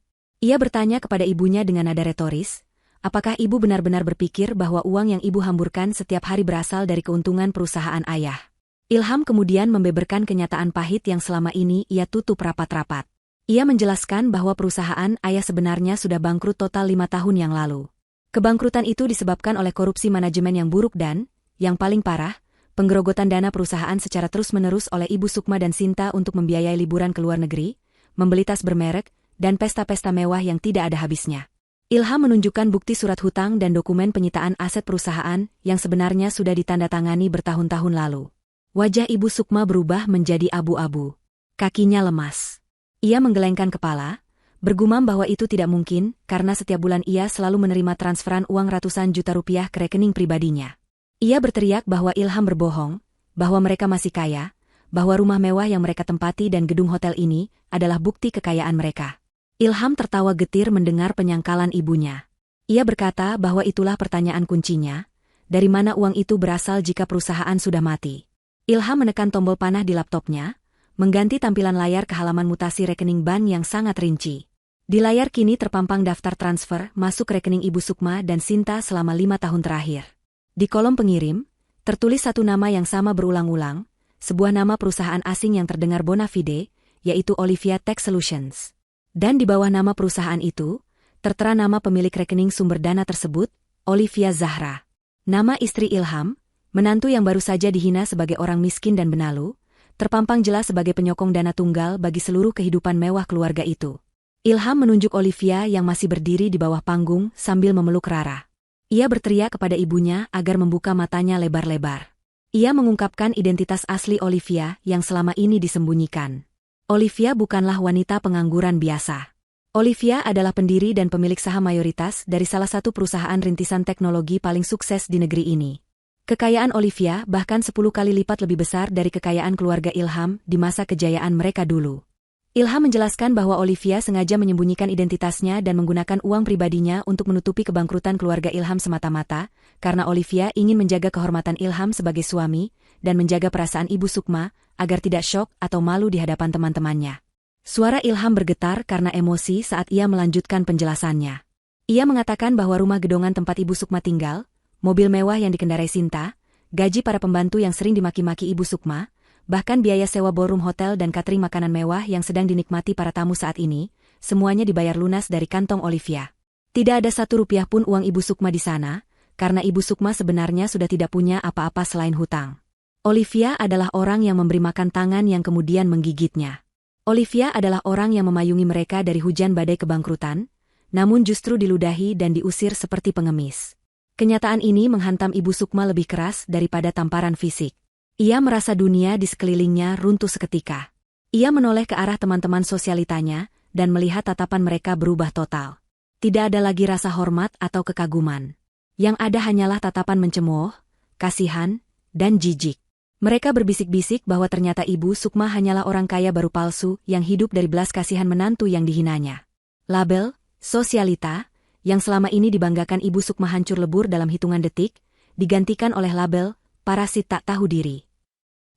Ia bertanya kepada ibunya dengan nada retoris, apakah ibu benar-benar berpikir bahwa uang yang ibu hamburkan setiap hari berasal dari keuntungan perusahaan ayah? Ilham kemudian membeberkan kenyataan pahit yang selama ini ia tutup rapat-rapat. Ia menjelaskan bahwa perusahaan ayah sebenarnya sudah bangkrut total 5 tahun yang lalu. Kebangkrutan itu disebabkan oleh korupsi manajemen yang buruk dan, yang paling parah, penggerogotan dana perusahaan secara terus-menerus oleh Ibu Sukma dan Sinta untuk membiayai liburan ke luar negeri, membeli tas bermerek, dan pesta-pesta mewah yang tidak ada habisnya. Ilham menunjukkan bukti surat hutang dan dokumen penyitaan aset perusahaan yang sebenarnya sudah ditandatangani bertahun-tahun lalu. Wajah Ibu Sukma berubah menjadi abu-abu. Kakinya lemas. Ia menggelengkan kepala, bergumam bahwa itu tidak mungkin karena setiap bulan ia selalu menerima transferan uang ratusan juta rupiah ke rekening pribadinya. Ia berteriak bahwa Ilham berbohong, bahwa mereka masih kaya, bahwa rumah mewah yang mereka tempati dan gedung hotel ini adalah bukti kekayaan mereka. Ilham tertawa getir mendengar penyangkalan ibunya. Ia berkata bahwa itulah pertanyaan kuncinya, dari mana uang itu berasal jika perusahaan sudah mati. Ilham menekan tombol panah di laptopnya, mengganti tampilan layar ke halaman mutasi rekening bank yang sangat rinci. Di layar kini terpampang daftar transfer masuk rekening Ibu Sukma dan Sinta selama 5 tahun terakhir. Di kolom pengirim, tertulis satu nama yang sama berulang-ulang, sebuah nama perusahaan asing yang terdengar bona fide, yaitu Olivia Tech Solutions. Dan di bawah nama perusahaan itu, tertera nama pemilik rekening sumber dana tersebut, Olivia Zahra. Nama istri Ilham, menantu yang baru saja dihina sebagai orang miskin dan benalu, terpampang jelas sebagai penyokong dana tunggal bagi seluruh kehidupan mewah keluarga itu. Ilham menunjuk Olivia yang masih berdiri di bawah panggung sambil memeluk Rara. Ia berteriak kepada ibunya agar membuka matanya lebar-lebar. Ia mengungkapkan identitas asli Olivia yang selama ini disembunyikan. Olivia bukanlah wanita pengangguran biasa. Olivia adalah pendiri dan pemilik saham mayoritas dari salah satu perusahaan rintisan teknologi paling sukses di negeri ini. Kekayaan Olivia bahkan 10 kali lipat lebih besar dari kekayaan keluarga Ilham di masa kejayaan mereka dulu. Ilham menjelaskan bahwa Olivia sengaja menyembunyikan identitasnya dan menggunakan uang pribadinya untuk menutupi kebangkrutan keluarga Ilham semata-mata, karena Olivia ingin menjaga kehormatan Ilham sebagai suami dan menjaga perasaan Ibu Sukma agar tidak syok atau malu di hadapan teman-temannya. Suara Ilham bergetar karena emosi saat ia melanjutkan penjelasannya. Ia mengatakan bahwa rumah gedongan tempat Ibu Sukma tinggal, mobil mewah yang dikendarai Sinta, gaji para pembantu yang sering dimaki-maki Ibu Sukma, bahkan biaya sewa ballroom hotel dan catering makanan mewah yang sedang dinikmati para tamu saat ini, semuanya dibayar lunas dari kantong Olivia. Tidak ada 1 rupiah pun uang Ibu Sukma di sana, karena Ibu Sukma sebenarnya sudah tidak punya apa-apa selain hutang. Olivia adalah orang yang memberi makan tangan yang kemudian menggigitnya. Olivia adalah orang yang memayungi mereka dari hujan badai kebangkrutan, namun justru diludahi dan diusir seperti pengemis. Kenyataan ini menghantam Ibu Sukma lebih keras daripada tamparan fisik. Ia merasa dunia di sekelilingnya runtuh seketika. Ia menoleh ke arah teman-teman sosialitanya dan melihat tatapan mereka berubah total. Tidak ada lagi rasa hormat atau kekaguman. Yang ada hanyalah tatapan mencemooh, kasihan, dan jijik. Mereka berbisik-bisik bahwa ternyata Ibu Sukma hanyalah orang kaya baru palsu yang hidup dari belas kasihan menantu yang dihinanya. Label, sosialita, yang selama ini dibanggakan Ibu Sukma hancur lebur dalam hitungan detik, digantikan oleh label, parasit tak tahu diri.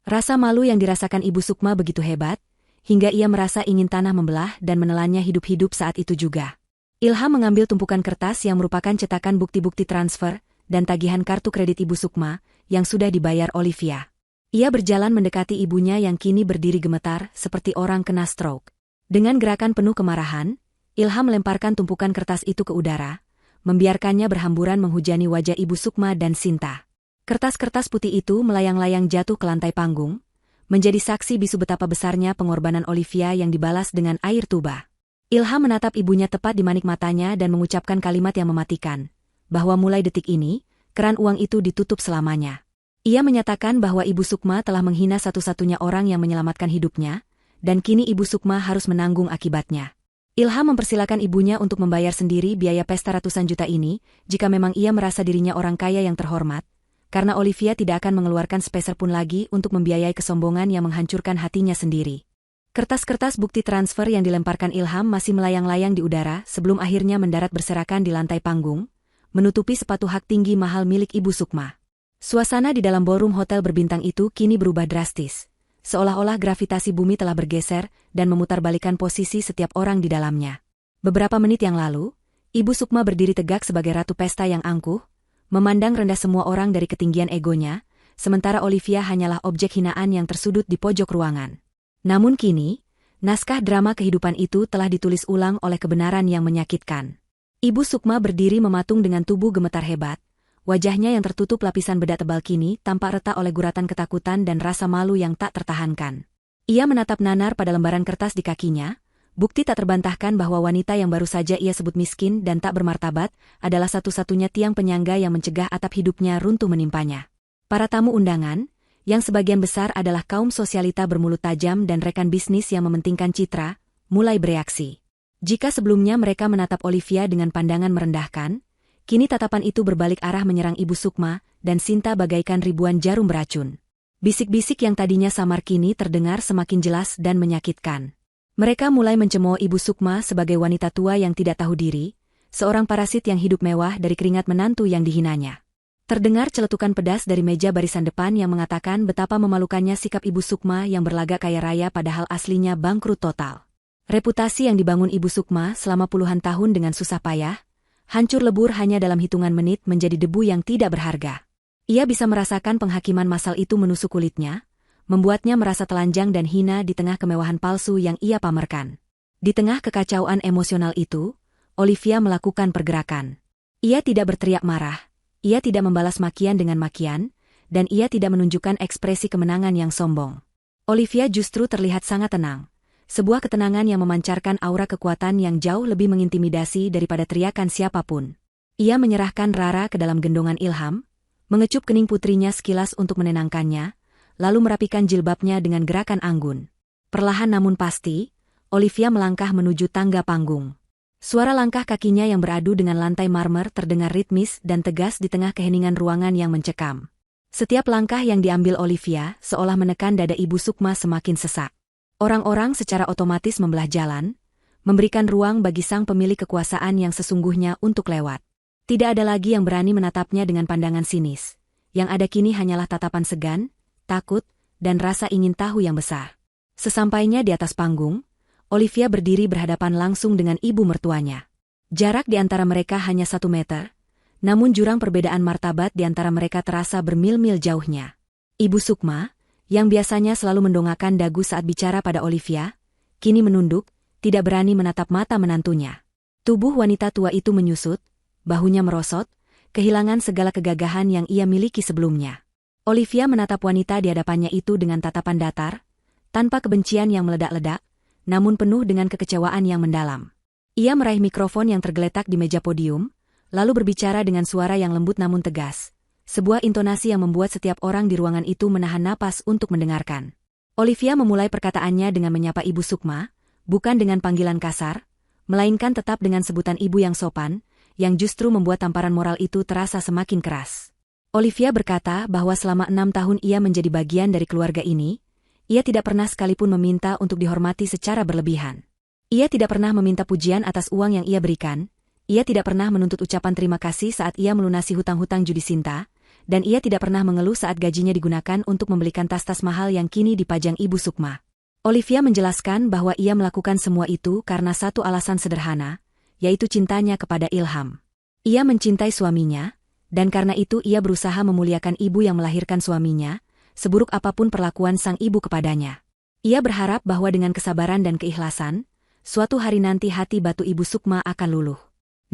Rasa malu yang dirasakan Ibu Sukma begitu hebat, hingga ia merasa ingin tanah membelah dan menelannya hidup-hidup saat itu juga. Ilham mengambil tumpukan kertas yang merupakan cetakan bukti-bukti transfer dan tagihan kartu kredit Ibu Sukma yang sudah dibayar Olivia. Ia berjalan mendekati ibunya yang kini berdiri gemetar seperti orang kena stroke. Dengan gerakan penuh kemarahan, Ilham melemparkan tumpukan kertas itu ke udara, membiarkannya berhamburan menghujani wajah Ibu Sukma dan Sinta. Kertas-kertas putih itu melayang-layang jatuh ke lantai panggung, menjadi saksi bisu betapa besarnya pengorbanan Olivia yang dibalas dengan air tuba. Ilham menatap ibunya tepat di manik matanya dan mengucapkan kalimat yang mematikan, bahwa mulai detik ini, keran uang itu ditutup selamanya. Ia menyatakan bahwa Ibu Sukma telah menghina satu-satunya orang yang menyelamatkan hidupnya, dan kini Ibu Sukma harus menanggung akibatnya. Ilham mempersilakan ibunya untuk membayar sendiri biaya pesta ratusan juta ini, jika memang ia merasa dirinya orang kaya yang terhormat, karena Olivia tidak akan mengeluarkan sepeser pun lagi untuk membiayai kesombongan yang menghancurkan hatinya sendiri. Kertas-kertas bukti transfer yang dilemparkan Ilham masih melayang-layang di udara sebelum akhirnya mendarat berserakan di lantai panggung, menutupi sepatu hak tinggi mahal milik Ibu Sukma. Suasana di dalam ballroom hotel berbintang itu kini berubah drastis. Seolah-olah gravitasi bumi telah bergeser dan memutarbalikkan posisi setiap orang di dalamnya. Beberapa menit yang lalu, Ibu Sukma berdiri tegak sebagai ratu pesta yang angkuh, memandang rendah semua orang dari ketinggian egonya, sementara Olivia hanyalah objek hinaan yang tersudut di pojok ruangan. Namun kini, naskah drama kehidupan itu telah ditulis ulang oleh kebenaran yang menyakitkan. Ibu Sukma berdiri mematung dengan tubuh gemetar hebat, wajahnya yang tertutup lapisan bedak tebal kini tampak retak oleh guratan ketakutan dan rasa malu yang tak tertahankan. Ia menatap nanar pada lembaran kertas di kakinya, bukti tak terbantahkan bahwa wanita yang baru saja ia sebut miskin dan tak bermartabat adalah satu-satunya tiang penyangga yang mencegah atap hidupnya runtuh menimpanya. Para tamu undangan, yang sebagian besar adalah kaum sosialita bermulut tajam dan rekan bisnis yang mementingkan citra, mulai bereaksi. Jika sebelumnya mereka menatap Olivia dengan pandangan merendahkan, kini tatapan itu berbalik arah menyerang Ibu Sukma dan Sinta bagaikan ribuan jarum beracun. Bisik-bisik yang tadinya samar kini terdengar semakin jelas dan menyakitkan. Mereka mulai mencemooh Ibu Sukma sebagai wanita tua yang tidak tahu diri, seorang parasit yang hidup mewah dari keringat menantu yang dihinanya. Terdengar celetukan pedas dari meja barisan depan yang mengatakan betapa memalukannya sikap Ibu Sukma yang berlagak kaya raya padahal aslinya bangkrut total. Reputasi yang dibangun Ibu Sukma selama puluhan tahun dengan susah payah, hancur lebur hanya dalam hitungan menit menjadi debu yang tidak berharga. Ia bisa merasakan penghakiman massal itu menusuk kulitnya, membuatnya merasa telanjang dan hina di tengah kemewahan palsu yang ia pamerkan. Di tengah kekacauan emosional itu, Olivia melakukan pergerakan. Ia tidak berteriak marah, ia tidak membalas makian dengan makian, dan ia tidak menunjukkan ekspresi kemenangan yang sombong. Olivia justru terlihat sangat tenang, sebuah ketenangan yang memancarkan aura kekuatan yang jauh lebih mengintimidasi daripada teriakan siapapun. Ia menyerahkan Rara ke dalam gendongan ilham, mengecup kening putrinya sekilas untuk menenangkannya, lalu merapikan jilbabnya dengan gerakan anggun. Perlahan namun pasti, Olivia melangkah menuju tangga panggung. Suara langkah kakinya yang beradu dengan lantai marmer terdengar ritmis dan tegas di tengah keheningan ruangan yang mencekam. Setiap langkah yang diambil Olivia seolah menekan dada Ibu Sukma semakin sesak. Orang-orang secara otomatis membelah jalan, memberikan ruang bagi sang pemilik kekuasaan yang sesungguhnya untuk lewat. Tidak ada lagi yang berani menatapnya dengan pandangan sinis. Yang ada kini hanyalah tatapan segan, takut, dan rasa ingin tahu yang besar. Sesampainya di atas panggung, Olivia berdiri berhadapan langsung dengan ibu mertuanya. Jarak di antara mereka hanya 1 meter, namun jurang perbedaan martabat di antara mereka terasa bermil-mil jauhnya. Ibu Sukma, yang biasanya selalu mendongakkan dagu saat bicara pada Olivia, kini menunduk, tidak berani menatap mata menantunya. Tubuh wanita tua itu menyusut, bahunya merosot, kehilangan segala kegagahan yang ia miliki sebelumnya. Olivia menatap wanita di hadapannya itu dengan tatapan datar, tanpa kebencian yang meledak-ledak, namun penuh dengan kekecewaan yang mendalam. Ia meraih mikrofon yang tergeletak di meja podium, lalu berbicara dengan suara yang lembut namun tegas, sebuah intonasi yang membuat setiap orang di ruangan itu menahan napas untuk mendengarkan. Olivia memulai perkataannya dengan menyapa Ibu Sukma, bukan dengan panggilan kasar, melainkan tetap dengan sebutan ibu yang sopan, yang justru membuat tamparan moral itu terasa semakin keras. Olivia berkata bahwa selama 6 tahun ia menjadi bagian dari keluarga ini, ia tidak pernah sekalipun meminta untuk dihormati secara berlebihan. Ia tidak pernah meminta pujian atas uang yang ia berikan, ia tidak pernah menuntut ucapan terima kasih saat ia melunasi hutang-hutang judi Sinta, dan ia tidak pernah mengeluh saat gajinya digunakan untuk membelikan tas-tas mahal yang kini dipajang Ibu Sukma. Olivia menjelaskan bahwa ia melakukan semua itu karena satu alasan sederhana, yaitu cintanya kepada Ilham. Ia mencintai suaminya, dan karena itu ia berusaha memuliakan ibu yang melahirkan suaminya, seburuk apapun perlakuan sang ibu kepadanya. Ia berharap bahwa dengan kesabaran dan keikhlasan, suatu hari nanti hati batu Ibu Sukma akan luluh.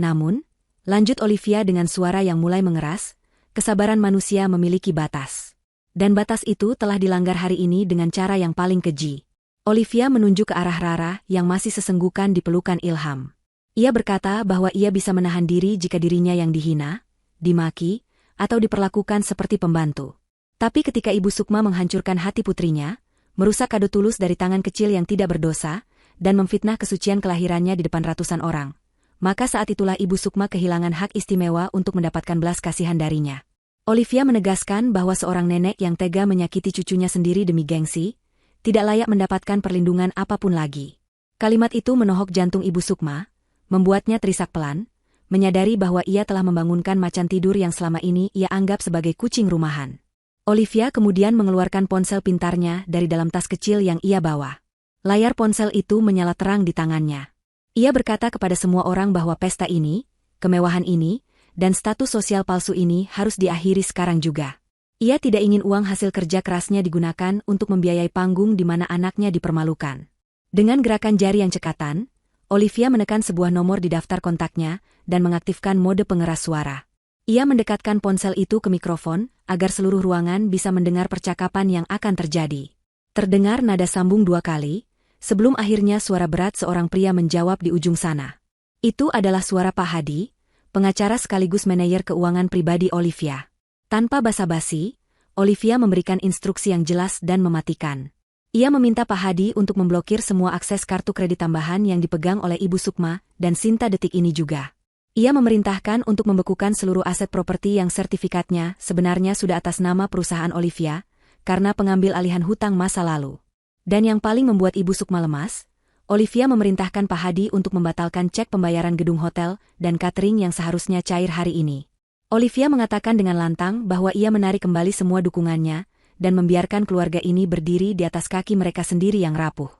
Namun, lanjut Olivia dengan suara yang mulai mengeras, kesabaran manusia memiliki batas. Dan batas itu telah dilanggar hari ini dengan cara yang paling keji. Olivia menunjuk ke arah Rara yang masih sesenggukan di pelukan Ilham. Ia berkata bahwa ia bisa menahan diri jika dirinya yang dihina, dimaki, atau diperlakukan seperti pembantu. Tapi ketika Ibu Sukma menghancurkan hati putrinya, merusak kado tulus dari tangan kecil yang tidak berdosa, dan memfitnah kesucian kelahirannya di depan ratusan orang, maka saat itulah Ibu Sukma kehilangan hak istimewa untuk mendapatkan belas kasihan darinya. Olivia menegaskan bahwa seorang nenek yang tega menyakiti cucunya sendiri demi gengsi, tidak layak mendapatkan perlindungan apapun lagi. Kalimat itu menohok jantung Ibu Sukma, membuatnya terisak pelan, menyadari bahwa ia telah membangunkan macan tidur yang selama ini ia anggap sebagai kucing rumahan. Olivia kemudian mengeluarkan ponsel pintarnya dari dalam tas kecil yang ia bawa. Layar ponsel itu menyala terang di tangannya. Ia berkata kepada semua orang bahwa pesta ini, kemewahan ini, dan status sosial palsu ini harus diakhiri sekarang juga. Ia tidak ingin uang hasil kerja kerasnya digunakan untuk membiayai panggung di mana anaknya dipermalukan. Dengan gerakan jari yang cekatan, Olivia menekan sebuah nomor di daftar kontaknya dan mengaktifkan mode pengeras suara. Ia mendekatkan ponsel itu ke mikrofon agar seluruh ruangan bisa mendengar percakapan yang akan terjadi. Terdengar nada sambung 2 kali, sebelum akhirnya suara berat seorang pria menjawab di ujung sana. Itu adalah suara Pak Hadi, pengacara sekaligus manajer keuangan pribadi Olivia. Tanpa basa-basi, Olivia memberikan instruksi yang jelas dan mematikan. Ia meminta Pak Hadi untuk memblokir semua akses kartu kredit tambahan yang dipegang oleh Ibu Sukma dan Sinta detik ini juga. Ia memerintahkan untuk membekukan seluruh aset properti yang sertifikatnya sebenarnya sudah atas nama perusahaan Olivia, karena pengambil alihan hutang masa lalu. Dan yang paling membuat Ibu Sukma lemas, Olivia memerintahkan Pak Hadi untuk membatalkan cek pembayaran gedung hotel dan catering yang seharusnya cair hari ini. Olivia mengatakan dengan lantang bahwa ia menarik kembali semua dukungannya, dan membiarkan keluarga ini berdiri di atas kaki mereka sendiri yang rapuh.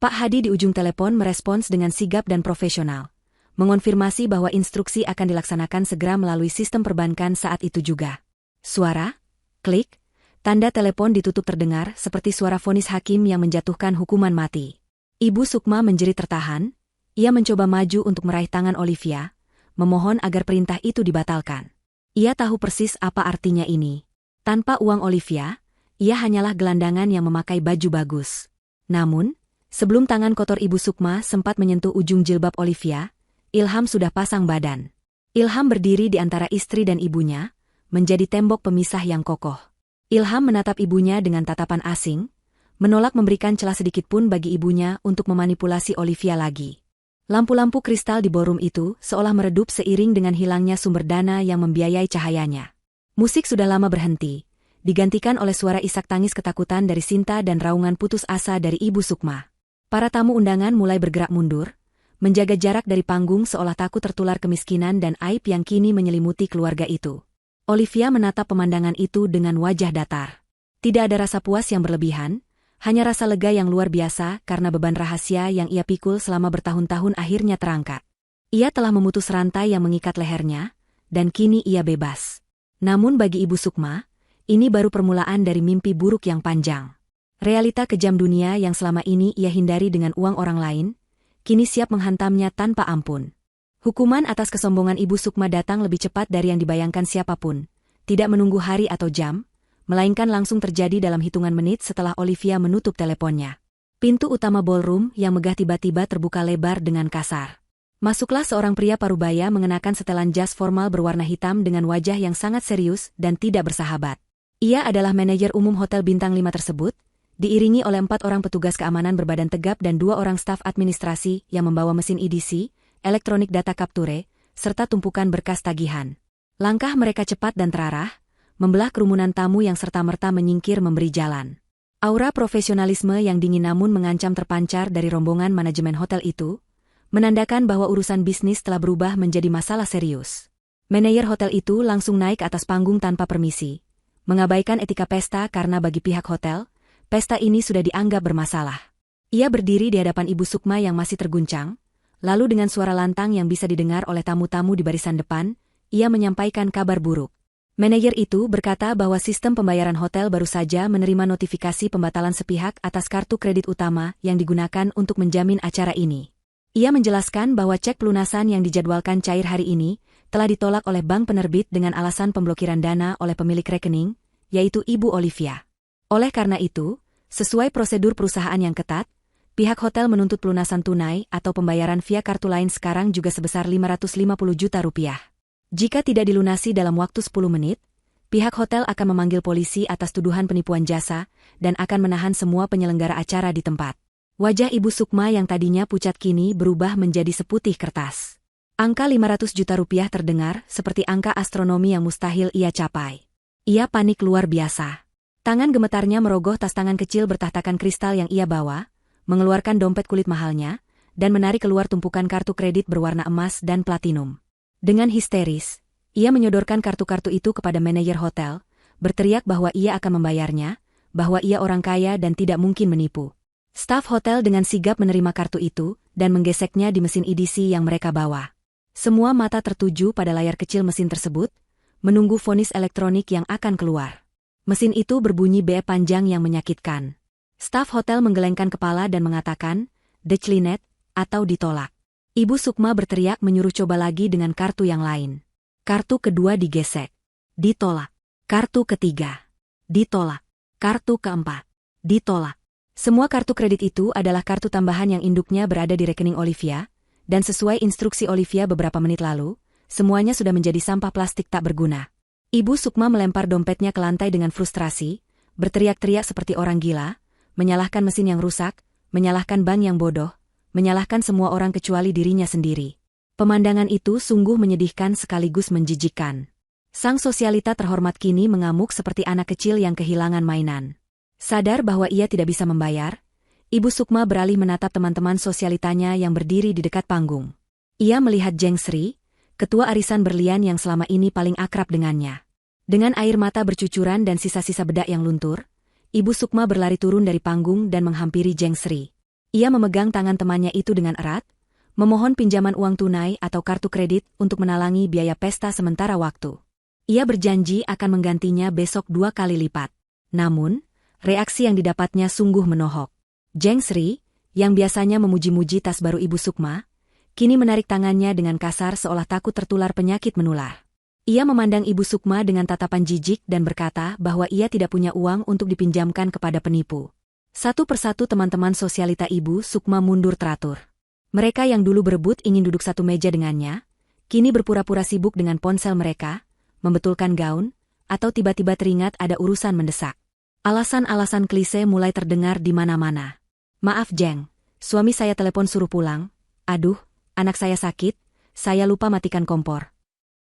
Pak Hadi di ujung telepon merespons dengan sigap dan profesional, mengonfirmasi bahwa instruksi akan dilaksanakan segera melalui sistem perbankan saat itu juga. Suara, klik, tanda telepon ditutup terdengar seperti suara vonis hakim yang menjatuhkan hukuman mati. Ibu Sukma menjerit tertahan, ia mencoba maju untuk meraih tangan Olivia, memohon agar perintah itu dibatalkan. Ia tahu persis apa artinya ini. Tanpa uang Olivia, ia hanyalah gelandangan yang memakai baju bagus. Namun, sebelum tangan kotor Ibu Sukma sempat menyentuh ujung jilbab Olivia, Ilham sudah pasang badan. Ilham berdiri di antara istri dan ibunya, menjadi tembok pemisah yang kokoh. Ilham menatap ibunya dengan tatapan asing, menolak memberikan celah sedikit pun bagi ibunya untuk memanipulasi Olivia lagi. Lampu-lampu kristal di ballroom itu seolah meredup seiring dengan hilangnya sumber dana yang membiayai cahayanya. Musik sudah lama berhenti, digantikan oleh suara isak tangis ketakutan dari Sinta dan raungan putus asa dari Ibu Sukma. Para tamu undangan mulai bergerak mundur, menjaga jarak dari panggung seolah takut tertular kemiskinan dan aib yang kini menyelimuti keluarga itu. Olivia menatap pemandangan itu dengan wajah datar. Tidak ada rasa puas yang berlebihan, hanya rasa lega yang luar biasa karena beban rahasia yang ia pikul selama bertahun-tahun akhirnya terangkat. Ia telah memutus rantai yang mengikat lehernya, dan kini ia bebas. Namun bagi Ibu Sukma, ini baru permulaan dari mimpi buruk yang panjang. Realita kejam dunia yang selama ini ia hindari dengan uang orang lain, kini siap menghantamnya tanpa ampun. Hukuman atas kesombongan Ibu Sukma datang lebih cepat dari yang dibayangkan siapapun, tidak menunggu hari atau jam, melainkan langsung terjadi dalam hitungan menit setelah Olivia menutup teleponnya. Pintu utama ballroom yang megah tiba-tiba terbuka lebar dengan kasar. Masuklah seorang pria parubaya mengenakan setelan jas formal berwarna hitam dengan wajah yang sangat serius dan tidak bersahabat. Ia adalah manajer umum Hotel Bintang 5 tersebut, diiringi oleh 4 orang petugas keamanan berbadan tegap dan 2 orang staf administrasi yang membawa mesin EDC, elektronik data capture, serta tumpukan berkas tagihan. Langkah mereka cepat dan terarah, membelah kerumunan tamu yang serta-merta menyingkir memberi jalan. Aura profesionalisme yang dingin namun mengancam terpancar dari rombongan manajemen hotel itu, menandakan bahwa urusan bisnis telah berubah menjadi masalah serius. Manajer hotel itu langsung naik atas panggung tanpa permisi, mengabaikan etika pesta karena bagi pihak hotel, pesta ini sudah dianggap bermasalah. Ia berdiri di hadapan Ibu Sukma yang masih terguncang, lalu dengan suara lantang yang bisa didengar oleh tamu-tamu di barisan depan, ia menyampaikan kabar buruk. Manajer itu berkata bahwa sistem pembayaran hotel baru saja menerima notifikasi pembatalan sepihak atas kartu kredit utama yang digunakan untuk menjamin acara ini. Ia menjelaskan bahwa cek pelunasan yang dijadwalkan cair hari ini telah ditolak oleh bank penerbit dengan alasan pemblokiran dana oleh pemilik rekening, yaitu Ibu Olivia. Oleh karena itu, sesuai prosedur perusahaan yang ketat, pihak hotel menuntut pelunasan tunai atau pembayaran via kartu lain sekarang juga sebesar 550 juta rupiah. Jika tidak dilunasi dalam waktu 10 menit, pihak hotel akan memanggil polisi atas tuduhan penipuan jasa dan akan menahan semua penyelenggara acara di tempat. Wajah Ibu Sukma yang tadinya pucat kini berubah menjadi seputih kertas. Angka 500 juta rupiah terdengar seperti angka astronomi yang mustahil ia capai. Ia panik luar biasa. Tangan gemetarnya merogoh tas tangan kecil bertahtakan kristal yang ia bawa, mengeluarkan dompet kulit mahalnya, dan menarik keluar tumpukan kartu kredit berwarna emas dan platinum. Dengan histeris, ia menyodorkan kartu-kartu itu kepada manajer hotel, berteriak bahwa ia akan membayarnya, bahwa ia orang kaya dan tidak mungkin menipu. Staf hotel dengan sigap menerima kartu itu, dan menggeseknya di mesin edisi yang mereka bawa. Semua mata tertuju pada layar kecil mesin tersebut, menunggu vonis elektronik yang akan keluar. Mesin itu berbunyi beep panjang yang menyakitkan. Staf hotel menggelengkan kepala dan mengatakan, "Declinet," atau ditolak. Ibu Sukma berteriak menyuruh coba lagi dengan kartu yang lain. Kartu kedua digesek. Ditolak. Kartu ketiga. Ditolak. Kartu keempat. Ditolak. Semua kartu kredit itu adalah kartu tambahan yang induknya berada di rekening Olivia, dan sesuai instruksi Olivia beberapa menit lalu, semuanya sudah menjadi sampah plastik tak berguna. Ibu Sukma melempar dompetnya ke lantai dengan frustrasi, berteriak-teriak seperti orang gila, menyalahkan mesin yang rusak, menyalahkan bank yang bodoh, menyalahkan semua orang kecuali dirinya sendiri. Pemandangan itu sungguh menyedihkan sekaligus menjijikkan. Sang sosialita terhormat kini mengamuk seperti anak kecil yang kehilangan mainan. Sadar bahwa ia tidak bisa membayar, Ibu Sukma beralih menatap teman-teman sosialitanya yang berdiri di dekat panggung. Ia melihat Jeng Sri, ketua arisan berlian yang selama ini paling akrab dengannya. Dengan air mata bercucuran dan sisa-sisa bedak yang luntur, Ibu Sukma berlari turun dari panggung dan menghampiri Jeng Sri. Ia memegang tangan temannya itu dengan erat, memohon pinjaman uang tunai atau kartu kredit untuk menalangi biaya pesta sementara waktu. Ia berjanji akan menggantinya besok 2 kali lipat. Namun, reaksi yang didapatnya sungguh menohok. Jeng Sri, yang biasanya memuji-muji tas baru Ibu Sukma, kini menarik tangannya dengan kasar seolah takut tertular penyakit menular. Ia memandang Ibu Sukma dengan tatapan jijik dan berkata bahwa ia tidak punya uang untuk dipinjamkan kepada penipu. Satu persatu teman-teman sosialita Ibu Sukma mundur teratur. Mereka yang dulu berebut ingin duduk satu meja dengannya, kini berpura-pura sibuk dengan ponsel mereka, membetulkan gaun, atau tiba-tiba teringat ada urusan mendesak. Alasan-alasan klise mulai terdengar di mana-mana. "Maaf Jeng, suami saya telepon suruh pulang. Aduh, anak saya sakit, saya lupa matikan kompor."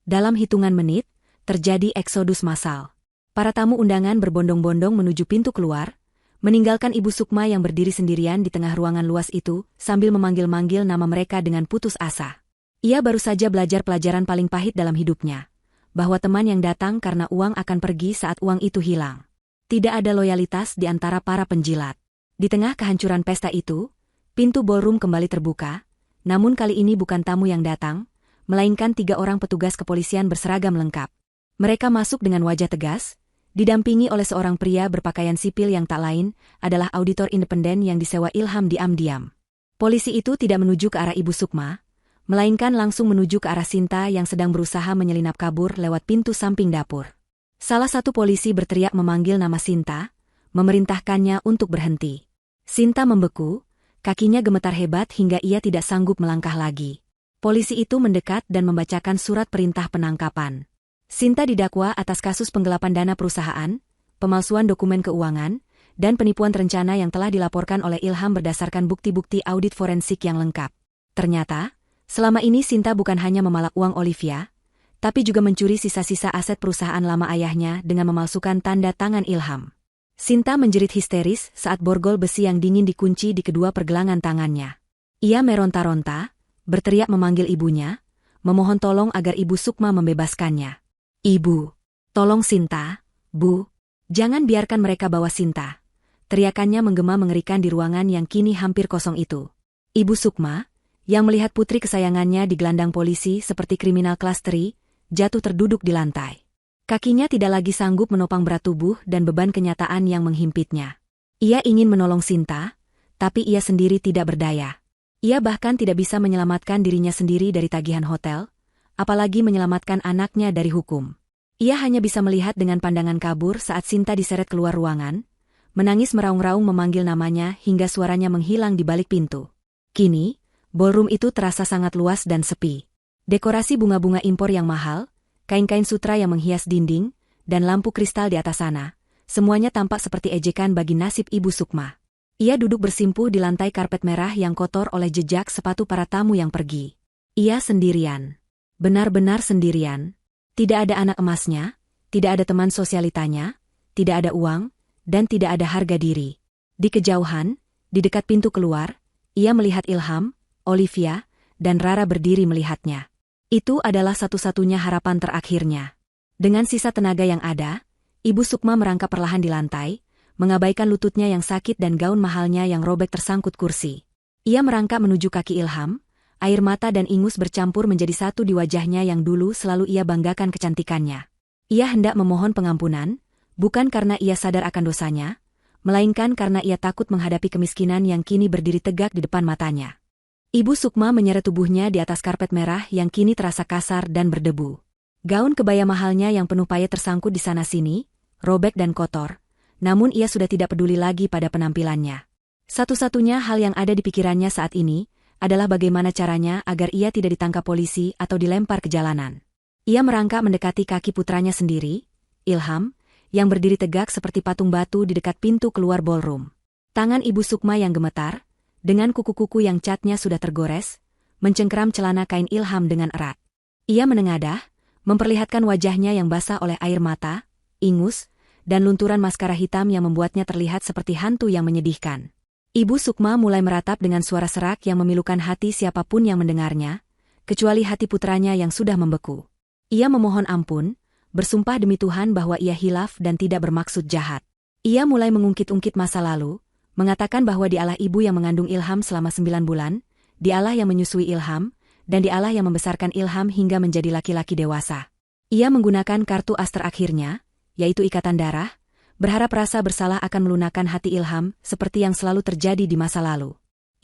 Dalam hitungan menit, terjadi eksodus massal. Para tamu undangan berbondong-bondong menuju pintu keluar, meninggalkan Ibu Sukma yang berdiri sendirian di tengah ruangan luas itu sambil memanggil-manggil nama mereka dengan putus asa. Ia baru saja belajar pelajaran paling pahit dalam hidupnya, bahwa teman yang datang karena uang akan pergi saat uang itu hilang. Tidak ada loyalitas di antara para penjilat. Di tengah kehancuran pesta itu, pintu ballroom kembali terbuka, namun kali ini bukan tamu yang datang, melainkan 3 orang petugas kepolisian berseragam lengkap. Mereka masuk dengan wajah tegas, didampingi oleh seorang pria berpakaian sipil yang tak lain adalah auditor independen yang disewa Ilham diam-diam. Polisi itu tidak menuju ke arah Ibu Sukma, melainkan langsung menuju ke arah Sinta yang sedang berusaha menyelinap kabur lewat pintu samping dapur. Salah satu polisi berteriak memanggil nama Sinta, memerintahkannya untuk berhenti. Sinta membeku, kakinya gemetar hebat hingga ia tidak sanggup melangkah lagi. Polisi itu mendekat dan membacakan surat perintah penangkapan. Sinta didakwa atas kasus penggelapan dana perusahaan, pemalsuan dokumen keuangan, dan penipuan terencana yang telah dilaporkan oleh Ilham berdasarkan bukti-bukti audit forensik yang lengkap. Ternyata, selama ini Sinta bukan hanya memalak uang Olivia, tapi juga mencuri sisa-sisa aset perusahaan lama ayahnya dengan memalsukan tanda tangan Ilham. Sinta menjerit histeris saat borgol besi yang dingin dikunci di kedua pergelangan tangannya. Ia meronta-ronta, berteriak memanggil ibunya, memohon tolong agar Ibu Sukma membebaskannya. "Ibu, tolong Sinta, Bu, jangan biarkan mereka bawa Sinta." Teriakannya menggema mengerikan di ruangan yang kini hampir kosong itu. Ibu Sukma, yang melihat putri kesayangannya digelandang polisi seperti kriminal kelas teri, jatuh terduduk di lantai. Kakinya tidak lagi sanggup menopang berat tubuh dan beban kenyataan yang menghimpitnya. Ia ingin menolong Sinta, tapi ia sendiri tidak berdaya. Ia bahkan tidak bisa menyelamatkan dirinya sendiri dari tagihan hotel, apalagi menyelamatkan anaknya dari hukum. Ia hanya bisa melihat dengan pandangan kabur saat Sinta diseret keluar ruangan, menangis meraung-raung memanggil namanya hingga suaranya menghilang di balik pintu. Kini, ballroom itu terasa sangat luas dan sepi. Dekorasi bunga-bunga impor yang mahal, kain-kain sutra yang menghias dinding, dan lampu kristal di atas sana, semuanya tampak seperti ejekan bagi nasib Ibu Sukma. Ia duduk bersimpuh di lantai karpet merah yang kotor oleh jejak sepatu para tamu yang pergi. Ia sendirian. Benar-benar sendirian. Tidak ada anak emasnya, tidak ada teman sosialitanya, tidak ada uang, dan tidak ada harga diri. Di kejauhan, di dekat pintu keluar, ia melihat Ilham, Olivia, dan Rara berdiri melihatnya. Itu adalah satu-satunya harapan terakhirnya. Dengan sisa tenaga yang ada, Ibu Sukma merangkap perlahan di lantai, mengabaikan lututnya yang sakit dan gaun mahalnya yang robek tersangkut kursi. Ia merangkak menuju kaki Ilham, air mata dan ingus bercampur menjadi satu di wajahnya yang dulu selalu ia banggakan kecantikannya. Ia hendak memohon pengampunan, bukan karena ia sadar akan dosanya, melainkan karena ia takut menghadapi kemiskinan yang kini berdiri tegak di depan matanya. Ibu Sukma menyeret tubuhnya di atas karpet merah yang kini terasa kasar dan berdebu. Gaun kebaya mahalnya yang penuh payet tersangkut di sana-sini, robek dan kotor, namun ia sudah tidak peduli lagi pada penampilannya. Satu-satunya hal yang ada di pikirannya saat ini adalah bagaimana caranya agar ia tidak ditangkap polisi atau dilempar ke jalanan. Ia merangkak mendekati kaki putranya sendiri, Ilham, yang berdiri tegak seperti patung batu di dekat pintu keluar ballroom. Tangan Ibu Sukma yang gemetar, dengan kuku-kuku yang catnya sudah tergores, mencengkeram celana kain Ilham dengan erat. Ia menengadah, memperlihatkan wajahnya yang basah oleh air mata, ingus, dan lunturan maskara hitam yang membuatnya terlihat seperti hantu yang menyedihkan. Ibu Sukma mulai meratap dengan suara serak yang memilukan hati siapapun yang mendengarnya, kecuali hati putranya yang sudah membeku. Ia memohon ampun, bersumpah demi Tuhan bahwa ia hilaf dan tidak bermaksud jahat. Ia mulai mengungkit-ungkit masa lalu, mengatakan bahwa dialah ibu yang mengandung Ilham selama 9 bulan, dialah yang menyusui Ilham, dan dialah yang membesarkan Ilham hingga menjadi laki-laki dewasa. Ia menggunakan kartu as terakhirnya, yaitu ikatan darah, berharap rasa bersalah akan melunakkan hati Ilham seperti yang selalu terjadi di masa lalu.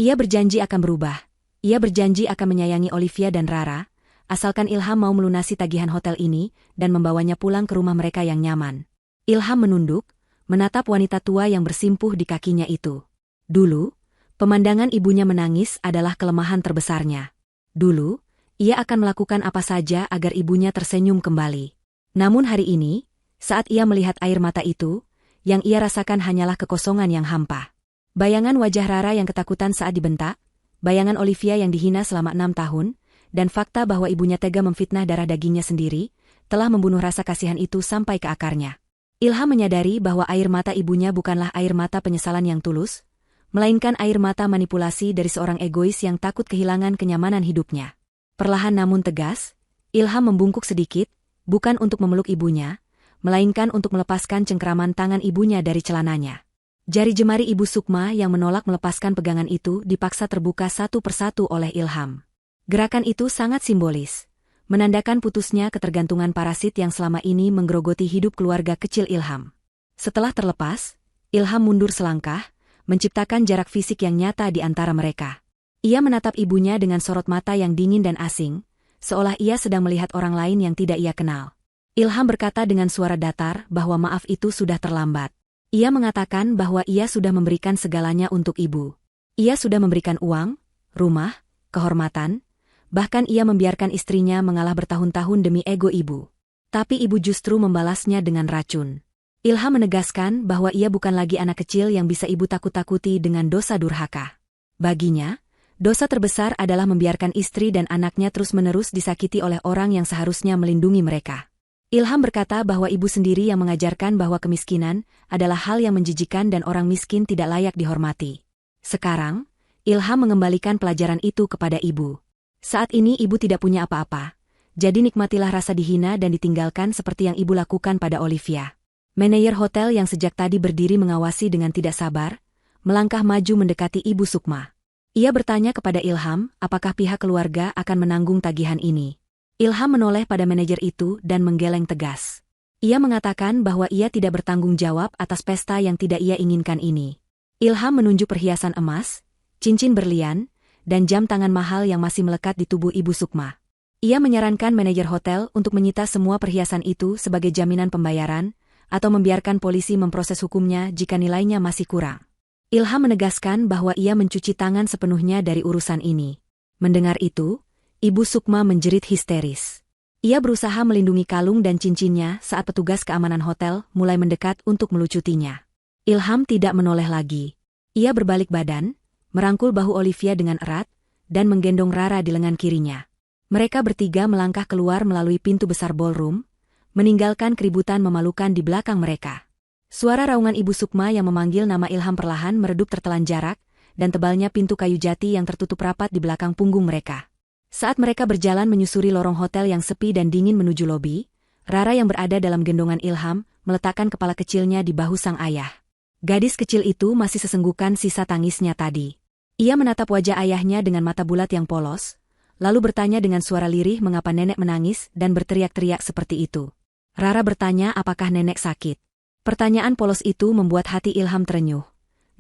Ia berjanji akan berubah. Ia berjanji akan menyayangi Olivia dan Rara, asalkan Ilham mau melunasi tagihan hotel ini dan membawanya pulang ke rumah mereka yang nyaman. Ilham menunduk, menatap wanita tua yang bersimpuh di kakinya itu. Dulu, pemandangan ibunya menangis adalah kelemahan terbesarnya. Dulu, ia akan melakukan apa saja agar ibunya tersenyum kembali. Namun hari ini, saat ia melihat air mata itu, yang ia rasakan hanyalah kekosongan yang hampa. Bayangan wajah Rara yang ketakutan saat dibentak, bayangan Olivia yang dihina selama 6 tahun, dan fakta bahwa ibunya tega memfitnah darah dagingnya sendiri, telah membunuh rasa kasihan itu sampai ke akarnya. Ilham menyadari bahwa air mata ibunya bukanlah air mata penyesalan yang tulus, melainkan air mata manipulasi dari seorang egois yang takut kehilangan kenyamanan hidupnya. Perlahan namun tegas, Ilham membungkuk sedikit, bukan untuk memeluk ibunya, melainkan untuk melepaskan cengkeraman tangan ibunya dari celananya. Jari jemari Ibu Sukma yang menolak melepaskan pegangan itu dipaksa terbuka satu persatu oleh Ilham. Gerakan itu sangat simbolis, menandakan putusnya ketergantungan parasit yang selama ini menggerogoti hidup keluarga kecil Ilham. Setelah terlepas, Ilham mundur selangkah, menciptakan jarak fisik yang nyata di antara mereka. Ia menatap ibunya dengan sorot mata yang dingin dan asing, seolah ia sedang melihat orang lain yang tidak ia kenal. Ilham berkata dengan suara datar bahwa maaf itu sudah terlambat. Ia mengatakan bahwa ia sudah memberikan segalanya untuk ibu. Ia sudah memberikan uang, rumah, kehormatan, bahkan ia membiarkan istrinya mengalah bertahun-tahun demi ego ibu. Tapi ibu justru membalasnya dengan racun. Ilham menegaskan bahwa ia bukan lagi anak kecil yang bisa ibu takut-takuti dengan dosa durhaka. Baginya, dosa terbesar adalah membiarkan istri dan anaknya terus-menerus disakiti oleh orang yang seharusnya melindungi mereka. Ilham berkata bahwa ibu sendiri yang mengajarkan bahwa kemiskinan adalah hal yang menjijikan dan orang miskin tidak layak dihormati. Sekarang, Ilham mengembalikan pelajaran itu kepada ibu. Saat ini ibu tidak punya apa-apa, jadi nikmatilah rasa dihina dan ditinggalkan seperti yang ibu lakukan pada Olivia. Manajer hotel yang sejak tadi berdiri mengawasi dengan tidak sabar, melangkah maju mendekati Ibu Sukma. Ia bertanya kepada Ilham apakah pihak keluarga akan menanggung tagihan ini. Ilham menoleh pada manajer itu dan menggeleng tegas. Ia mengatakan bahwa ia tidak bertanggung jawab atas pesta yang tidak ia inginkan ini. Ilham menunjuk perhiasan emas, cincin berlian, dan jam tangan mahal yang masih melekat di tubuh Ibu Sukma. Ia menyarankan manajer hotel untuk menyita semua perhiasan itu sebagai jaminan pembayaran, atau membiarkan polisi memproses hukumnya jika nilainya masih kurang. Ilham menegaskan bahwa ia mencuci tangan sepenuhnya dari urusan ini. Mendengar itu, Ibu Sukma menjerit histeris. Ia berusaha melindungi kalung dan cincinnya saat petugas keamanan hotel mulai mendekat untuk melucutinya. Ilham tidak menoleh lagi. Ia berbalik badan, merangkul bahu Olivia dengan erat, dan menggendong Rara di lengan kirinya. Mereka bertiga melangkah keluar melalui pintu besar ballroom, meninggalkan keributan memalukan di belakang mereka. Suara raungan Ibu Sukma yang memanggil nama Ilham perlahan meredup tertelan jarak, dan tebalnya pintu kayu jati yang tertutup rapat di belakang punggung mereka. Saat mereka berjalan menyusuri lorong hotel yang sepi dan dingin menuju lobi, Rara yang berada dalam gendongan Ilham meletakkan kepala kecilnya di bahu sang ayah. Gadis kecil itu masih sesenggukan sisa tangisnya tadi. Ia menatap wajah ayahnya dengan mata bulat yang polos, lalu bertanya dengan suara lirih mengapa nenek menangis dan berteriak-teriak seperti itu. Rara bertanya apakah nenek sakit. Pertanyaan polos itu membuat hati Ilham terenyuh,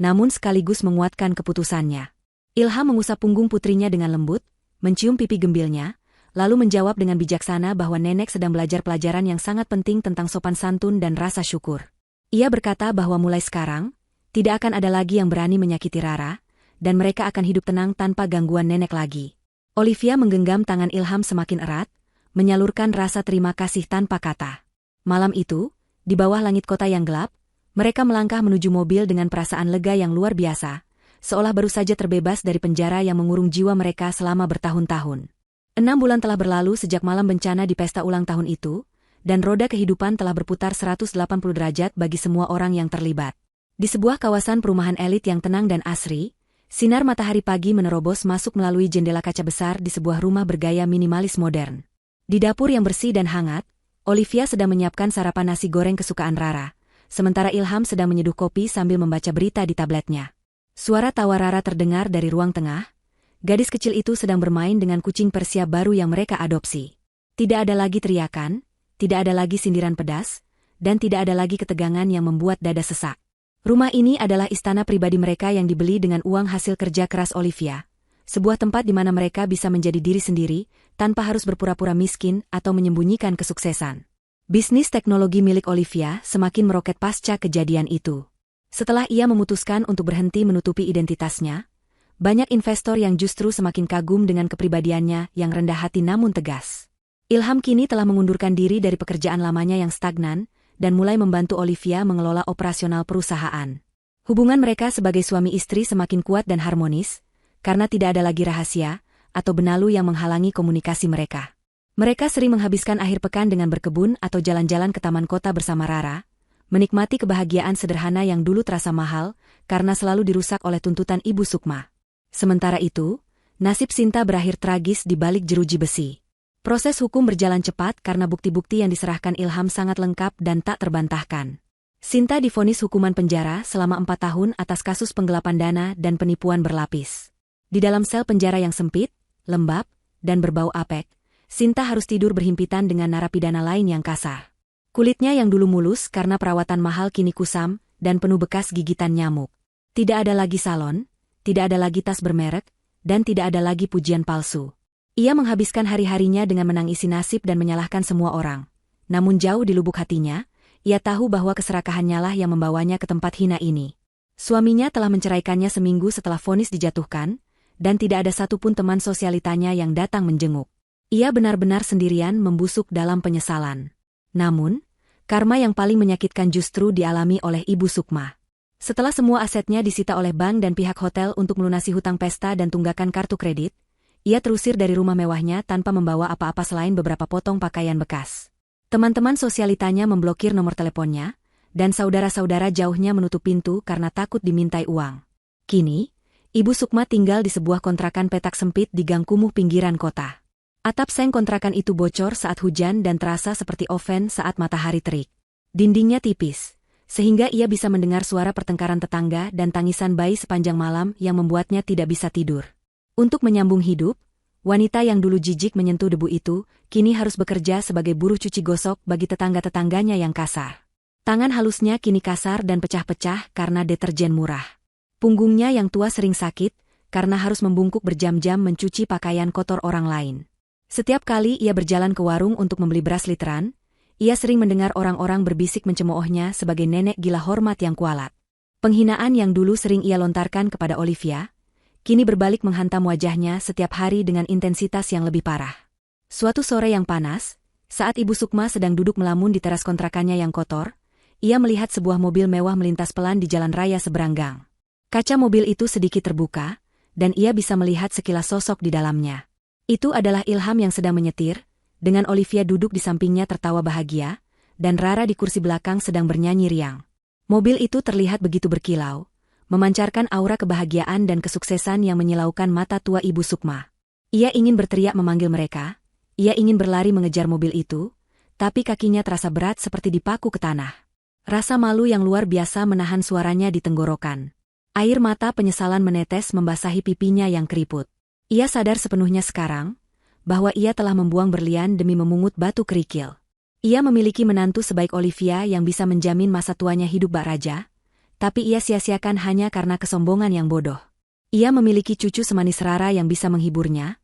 namun sekaligus menguatkan keputusannya. Ilham mengusap punggung putrinya dengan lembut, mencium pipi gembilnya, lalu menjawab dengan bijaksana bahwa nenek sedang belajar pelajaran yang sangat penting tentang sopan santun dan rasa syukur. Ia berkata bahwa mulai sekarang, tidak akan ada lagi yang berani menyakiti Rara, dan mereka akan hidup tenang tanpa gangguan nenek lagi. Olivia menggenggam tangan Ilham semakin erat, menyalurkan rasa terima kasih tanpa kata. Malam itu, di bawah langit kota yang gelap, mereka melangkah menuju mobil dengan perasaan lega yang luar biasa, seolah baru saja terbebas dari penjara yang mengurung jiwa mereka selama bertahun-tahun. 6 bulan telah berlalu sejak malam bencana di pesta ulang tahun itu, dan roda kehidupan telah berputar 180 derajat bagi semua orang yang terlibat. Di sebuah kawasan perumahan elit yang tenang dan asri, sinar matahari pagi menerobos masuk melalui jendela kaca besar di sebuah rumah bergaya minimalis modern. Di dapur yang bersih dan hangat, Olivia sedang menyiapkan sarapan nasi goreng kesukaan Rara, sementara Ilham sedang menyeduh kopi sambil membaca berita di tabletnya. Suara tawa Rara terdengar dari ruang tengah. Gadis kecil itu sedang bermain dengan kucing Persia baru yang mereka adopsi. Tidak ada lagi teriakan, tidak ada lagi sindiran pedas, dan tidak ada lagi ketegangan yang membuat dada sesak. Rumah ini adalah istana pribadi mereka yang dibeli dengan uang hasil kerja keras Olivia. Sebuah tempat di mana mereka bisa menjadi diri sendiri, tanpa harus berpura-pura miskin atau menyembunyikan kesuksesan. Bisnis teknologi milik Olivia semakin meroket pasca kejadian itu. Setelah ia memutuskan untuk berhenti menutupi identitasnya, banyak investor yang justru semakin kagum dengan kepribadiannya yang rendah hati namun tegas. Ilham kini telah mengundurkan diri dari pekerjaan lamanya yang stagnan, dan mulai membantu Olivia mengelola operasional perusahaan. Hubungan mereka sebagai suami istri semakin kuat dan harmonis, karena tidak ada lagi rahasia atau benalu yang menghalangi komunikasi mereka. Mereka sering menghabiskan akhir pekan dengan berkebun atau jalan-jalan ke taman kota bersama Rara, menikmati kebahagiaan sederhana yang dulu terasa mahal karena selalu dirusak oleh tuntutan Ibu Sukma. Sementara itu, nasib Sinta berakhir tragis di balik jeruji besi. Proses hukum berjalan cepat karena bukti-bukti yang diserahkan Ilham sangat lengkap dan tak terbantahkan. Sinta divonis hukuman penjara selama 4 tahun atas kasus penggelapan dana dan penipuan berlapis. Di dalam sel penjara yang sempit, lembab, dan berbau apek, Sinta harus tidur berhimpitan dengan narapidana lain yang kasar. Kulitnya yang dulu mulus karena perawatan mahal kini kusam dan penuh bekas gigitan nyamuk. Tidak ada lagi salon, tidak ada lagi tas bermerek, dan tidak ada lagi pujian palsu. Ia menghabiskan hari-harinya dengan menangisi nasib dan menyalahkan semua orang. Namun jauh di lubuk hatinya, ia tahu bahwa keserakahannya lah yang membawanya ke tempat hina ini. Suaminya telah menceraikannya seminggu setelah vonis dijatuhkan, dan tidak ada satupun teman sosialitanya yang datang menjenguk. Ia benar-benar sendirian membusuk dalam penyesalan. Namun, karma yang paling menyakitkan justru dialami oleh Ibu Sukma. Setelah semua asetnya disita oleh bank dan pihak hotel untuk melunasi hutang pesta dan tunggakan kartu kredit, ia terusir dari rumah mewahnya tanpa membawa apa-apa selain beberapa potong pakaian bekas. Teman-teman sosialitanya memblokir nomor teleponnya, dan saudara-saudara jauhnya menutup pintu karena takut dimintai uang. Kini, Ibu Sukma tinggal di sebuah kontrakan petak sempit di gang kumuh pinggiran kota. Atap seng kontrakan itu bocor saat hujan dan terasa seperti oven saat matahari terik. Dindingnya tipis, sehingga ia bisa mendengar suara pertengkaran tetangga dan tangisan bayi sepanjang malam yang membuatnya tidak bisa tidur. Untuk menyambung hidup, wanita yang dulu jijik menyentuh debu itu, kini harus bekerja sebagai buruh cuci gosok bagi tetangga-tetangganya yang kasar. Tangan halusnya kini kasar dan pecah-pecah karena deterjen murah. Punggungnya yang tua sering sakit, karena harus membungkuk berjam-jam mencuci pakaian kotor orang lain. Setiap kali ia berjalan ke warung untuk membeli beras literan, ia sering mendengar orang-orang berbisik mencemoohnya sebagai nenek gila hormat yang kualat. Penghinaan yang dulu sering ia lontarkan kepada Olivia, kini berbalik menghantam wajahnya setiap hari dengan intensitas yang lebih parah. Suatu sore yang panas, saat Ibu Sukma sedang duduk melamun di teras kontrakannya yang kotor, ia melihat sebuah mobil mewah melintas pelan di jalan raya seberang gang. Kaca mobil itu sedikit terbuka, dan ia bisa melihat sekilas sosok di dalamnya. Itu adalah Ilham yang sedang menyetir, dengan Olivia duduk di sampingnya tertawa bahagia, dan Rara di kursi belakang sedang bernyanyi riang. Mobil itu terlihat begitu berkilau, memancarkan aura kebahagiaan dan kesuksesan yang menyilaukan mata tua Ibu Sukma. Ia ingin berteriak memanggil mereka, ia ingin berlari mengejar mobil itu, tapi kakinya terasa berat seperti dipaku ke tanah. Rasa malu yang luar biasa menahan suaranya di tenggorokan. Air mata penyesalan menetes membasahi pipinya yang keriput. Ia sadar sepenuhnya sekarang bahwa ia telah membuang berlian demi memungut batu kerikil. Ia memiliki menantu sebaik Olivia yang bisa menjamin masa tuanya hidup bak raja, tapi ia sia-siakan hanya karena kesombongan yang bodoh. Ia memiliki cucu semanis Rara yang bisa menghiburnya,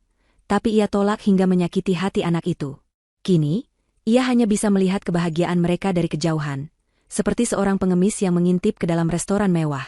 tapi ia tolak hingga menyakiti hati anak itu. Kini, ia hanya bisa melihat kebahagiaan mereka dari kejauhan, seperti seorang pengemis yang mengintip ke dalam restoran mewah.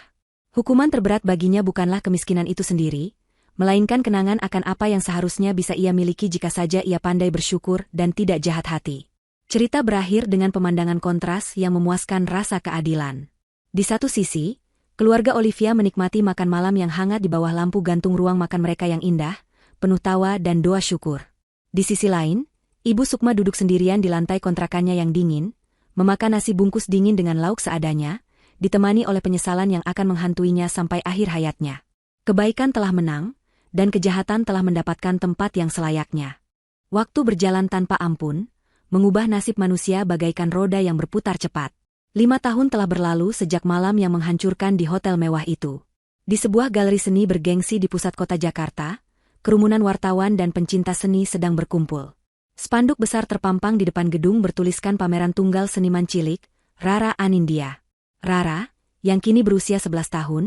Hukuman terberat baginya bukanlah kemiskinan itu sendiri, melainkan kenangan akan apa yang seharusnya bisa ia miliki jika saja ia pandai bersyukur dan tidak jahat hati. Cerita berakhir dengan pemandangan kontras yang memuaskan rasa keadilan. Di satu sisi, keluarga Olivia menikmati makan malam yang hangat di bawah lampu gantung ruang makan mereka yang indah, penuh tawa dan doa syukur. Di sisi lain, Ibu Sukma duduk sendirian di lantai kontrakannya yang dingin, memakan nasi bungkus dingin dengan lauk seadanya, ditemani oleh penyesalan yang akan menghantuinya sampai akhir hayatnya. Kebaikan telah menang, dan kejahatan telah mendapatkan tempat yang selayaknya. Waktu berjalan tanpa ampun, mengubah nasib manusia bagaikan roda yang berputar cepat. 5 tahun telah berlalu sejak malam yang menghancurkan di hotel mewah itu. Di sebuah galeri seni bergengsi di pusat kota Jakarta, kerumunan wartawan dan pencinta seni sedang berkumpul. Spanduk besar terpampang di depan gedung bertuliskan pameran tunggal seniman cilik, Rara Anindya. Rara, yang kini berusia 11 tahun,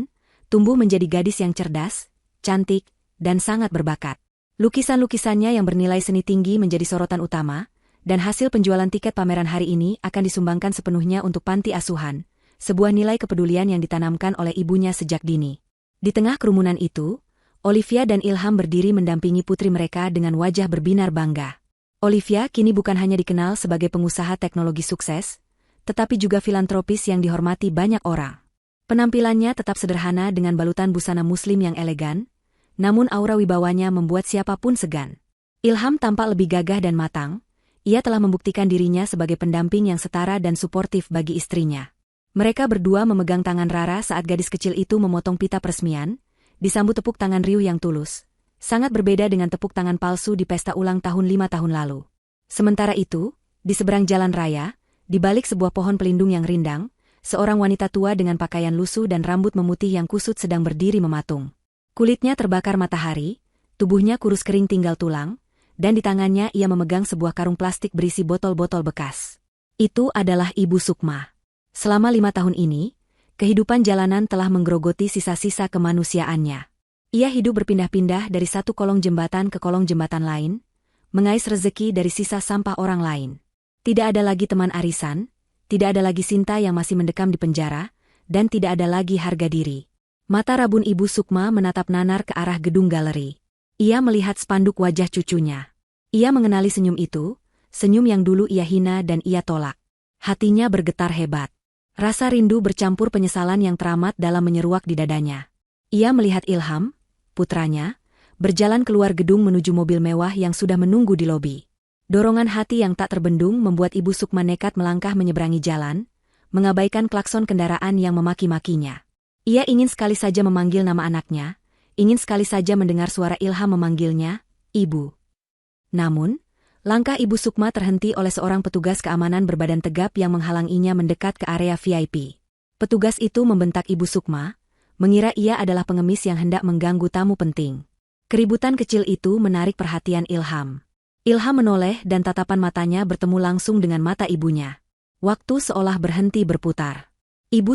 tumbuh menjadi gadis yang cerdas, cantik, dan sangat berbakat. Lukisan-lukisannya yang bernilai seni tinggi menjadi sorotan utama, dan hasil penjualan tiket pameran hari ini akan disumbangkan sepenuhnya untuk panti asuhan, sebuah nilai kepedulian yang ditanamkan oleh ibunya sejak dini. Di tengah kerumunan itu, Olivia dan Ilham berdiri mendampingi putri mereka dengan wajah berbinar bangga. Olivia kini bukan hanya dikenal sebagai pengusaha teknologi sukses, tetapi juga filantropis yang dihormati banyak orang. Penampilannya tetap sederhana dengan balutan busana muslim yang elegan, namun aura wibawanya membuat siapapun segan. Ilham tampak lebih gagah dan matang. Ia telah membuktikan dirinya sebagai pendamping yang setara dan suportif bagi istrinya. Mereka berdua memegang tangan Rara saat gadis kecil itu memotong pita peresmian, disambut tepuk tangan riuh yang tulus. Sangat berbeda dengan tepuk tangan palsu di pesta ulang tahun 5 tahun lalu. Sementara itu, di seberang jalan raya, di balik sebuah pohon pelindung yang rindang, seorang wanita tua dengan pakaian lusuh dan rambut memutih yang kusut sedang berdiri mematung. Kulitnya terbakar matahari, tubuhnya kurus kering tinggal tulang, dan di tangannya ia memegang sebuah karung plastik berisi botol-botol bekas. Itu adalah Ibu Sukma. Selama 5 tahun ini, kehidupan jalanan telah menggerogoti sisa-sisa kemanusiaannya. Ia hidup berpindah-pindah dari satu kolong jembatan ke kolong jembatan lain, mengais rezeki dari sisa sampah orang lain. Tidak ada lagi teman arisan, tidak ada lagi Sinta yang masih mendekam di penjara, dan tidak ada lagi harga diri. Mata rabun Ibu Sukma menatap nanar ke arah gedung galeri. Ia melihat spanduk wajah cucunya. Ia mengenali senyum itu, senyum yang dulu ia hina dan ia tolak. Hatinya bergetar hebat. Rasa rindu bercampur penyesalan yang teramat dalam menyeruak di dadanya. Ia melihat Ilham, putranya, berjalan keluar gedung menuju mobil mewah yang sudah menunggu di lobi. Dorongan hati yang tak terbendung membuat Ibu Sukma nekat melangkah menyeberangi jalan, mengabaikan klakson kendaraan yang memaki-makinya. Ia ingin sekali saja memanggil nama anaknya, ingin sekali saja mendengar suara Ilham memanggilnya, Ibu. Namun, langkah Ibu Sukma terhenti oleh seorang petugas keamanan berbadan tegap yang menghalanginya mendekat ke area VIP. Petugas itu membentak Ibu Sukma, mengira ia adalah pengemis yang hendak mengganggu tamu penting. Keributan kecil itu menarik perhatian Ilham. Ilham menoleh dan tatapan matanya bertemu langsung dengan mata ibunya. Waktu seolah berhenti berputar. Ibu